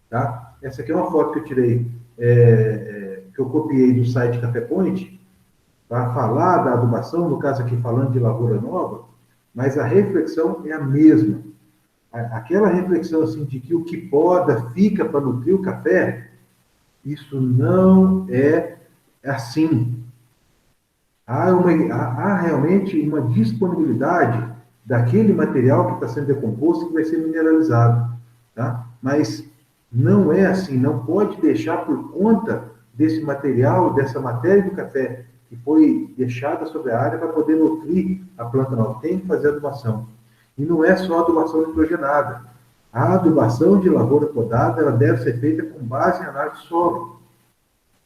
Tá? Essa aqui é uma foto que eu tirei, que eu copiei do site Café Point, para falar da adubação, no caso aqui falando de lavoura nova, mas a reflexão é a mesma. Aquela reflexão assim, de que o que poda fica para nutrir o café, isso não é assim. Há realmente uma disponibilidade daquele material que está sendo decomposto que vai ser mineralizado. Tá? Mas não é assim, não pode deixar por conta desse material, dessa matéria do café que foi deixada sobre a área para poder nutrir a planta nova. Tem que fazer adubação. E não é só adubação nitrogenada. A adubação de lavoura podada, ela deve ser feita com base em análise de solo.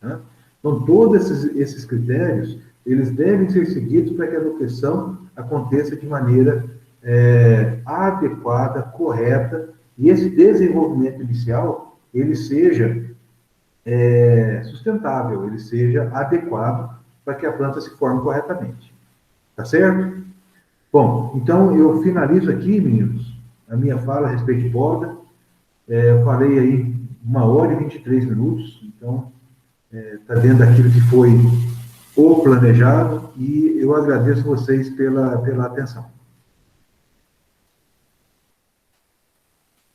Né? Então, todos esses critérios, eles devem ser seguidos para que a nutrição aconteça de maneira adequada, correta, e esse desenvolvimento inicial, ele seja sustentável, ele seja adequado para que a planta se forme corretamente. Tá certo? Bom, então eu finalizo aqui, meninos, a minha fala a respeito de poda. Eu falei aí 1h23, então está dentro daquilo que foi o planejado, e eu agradeço vocês pela atenção.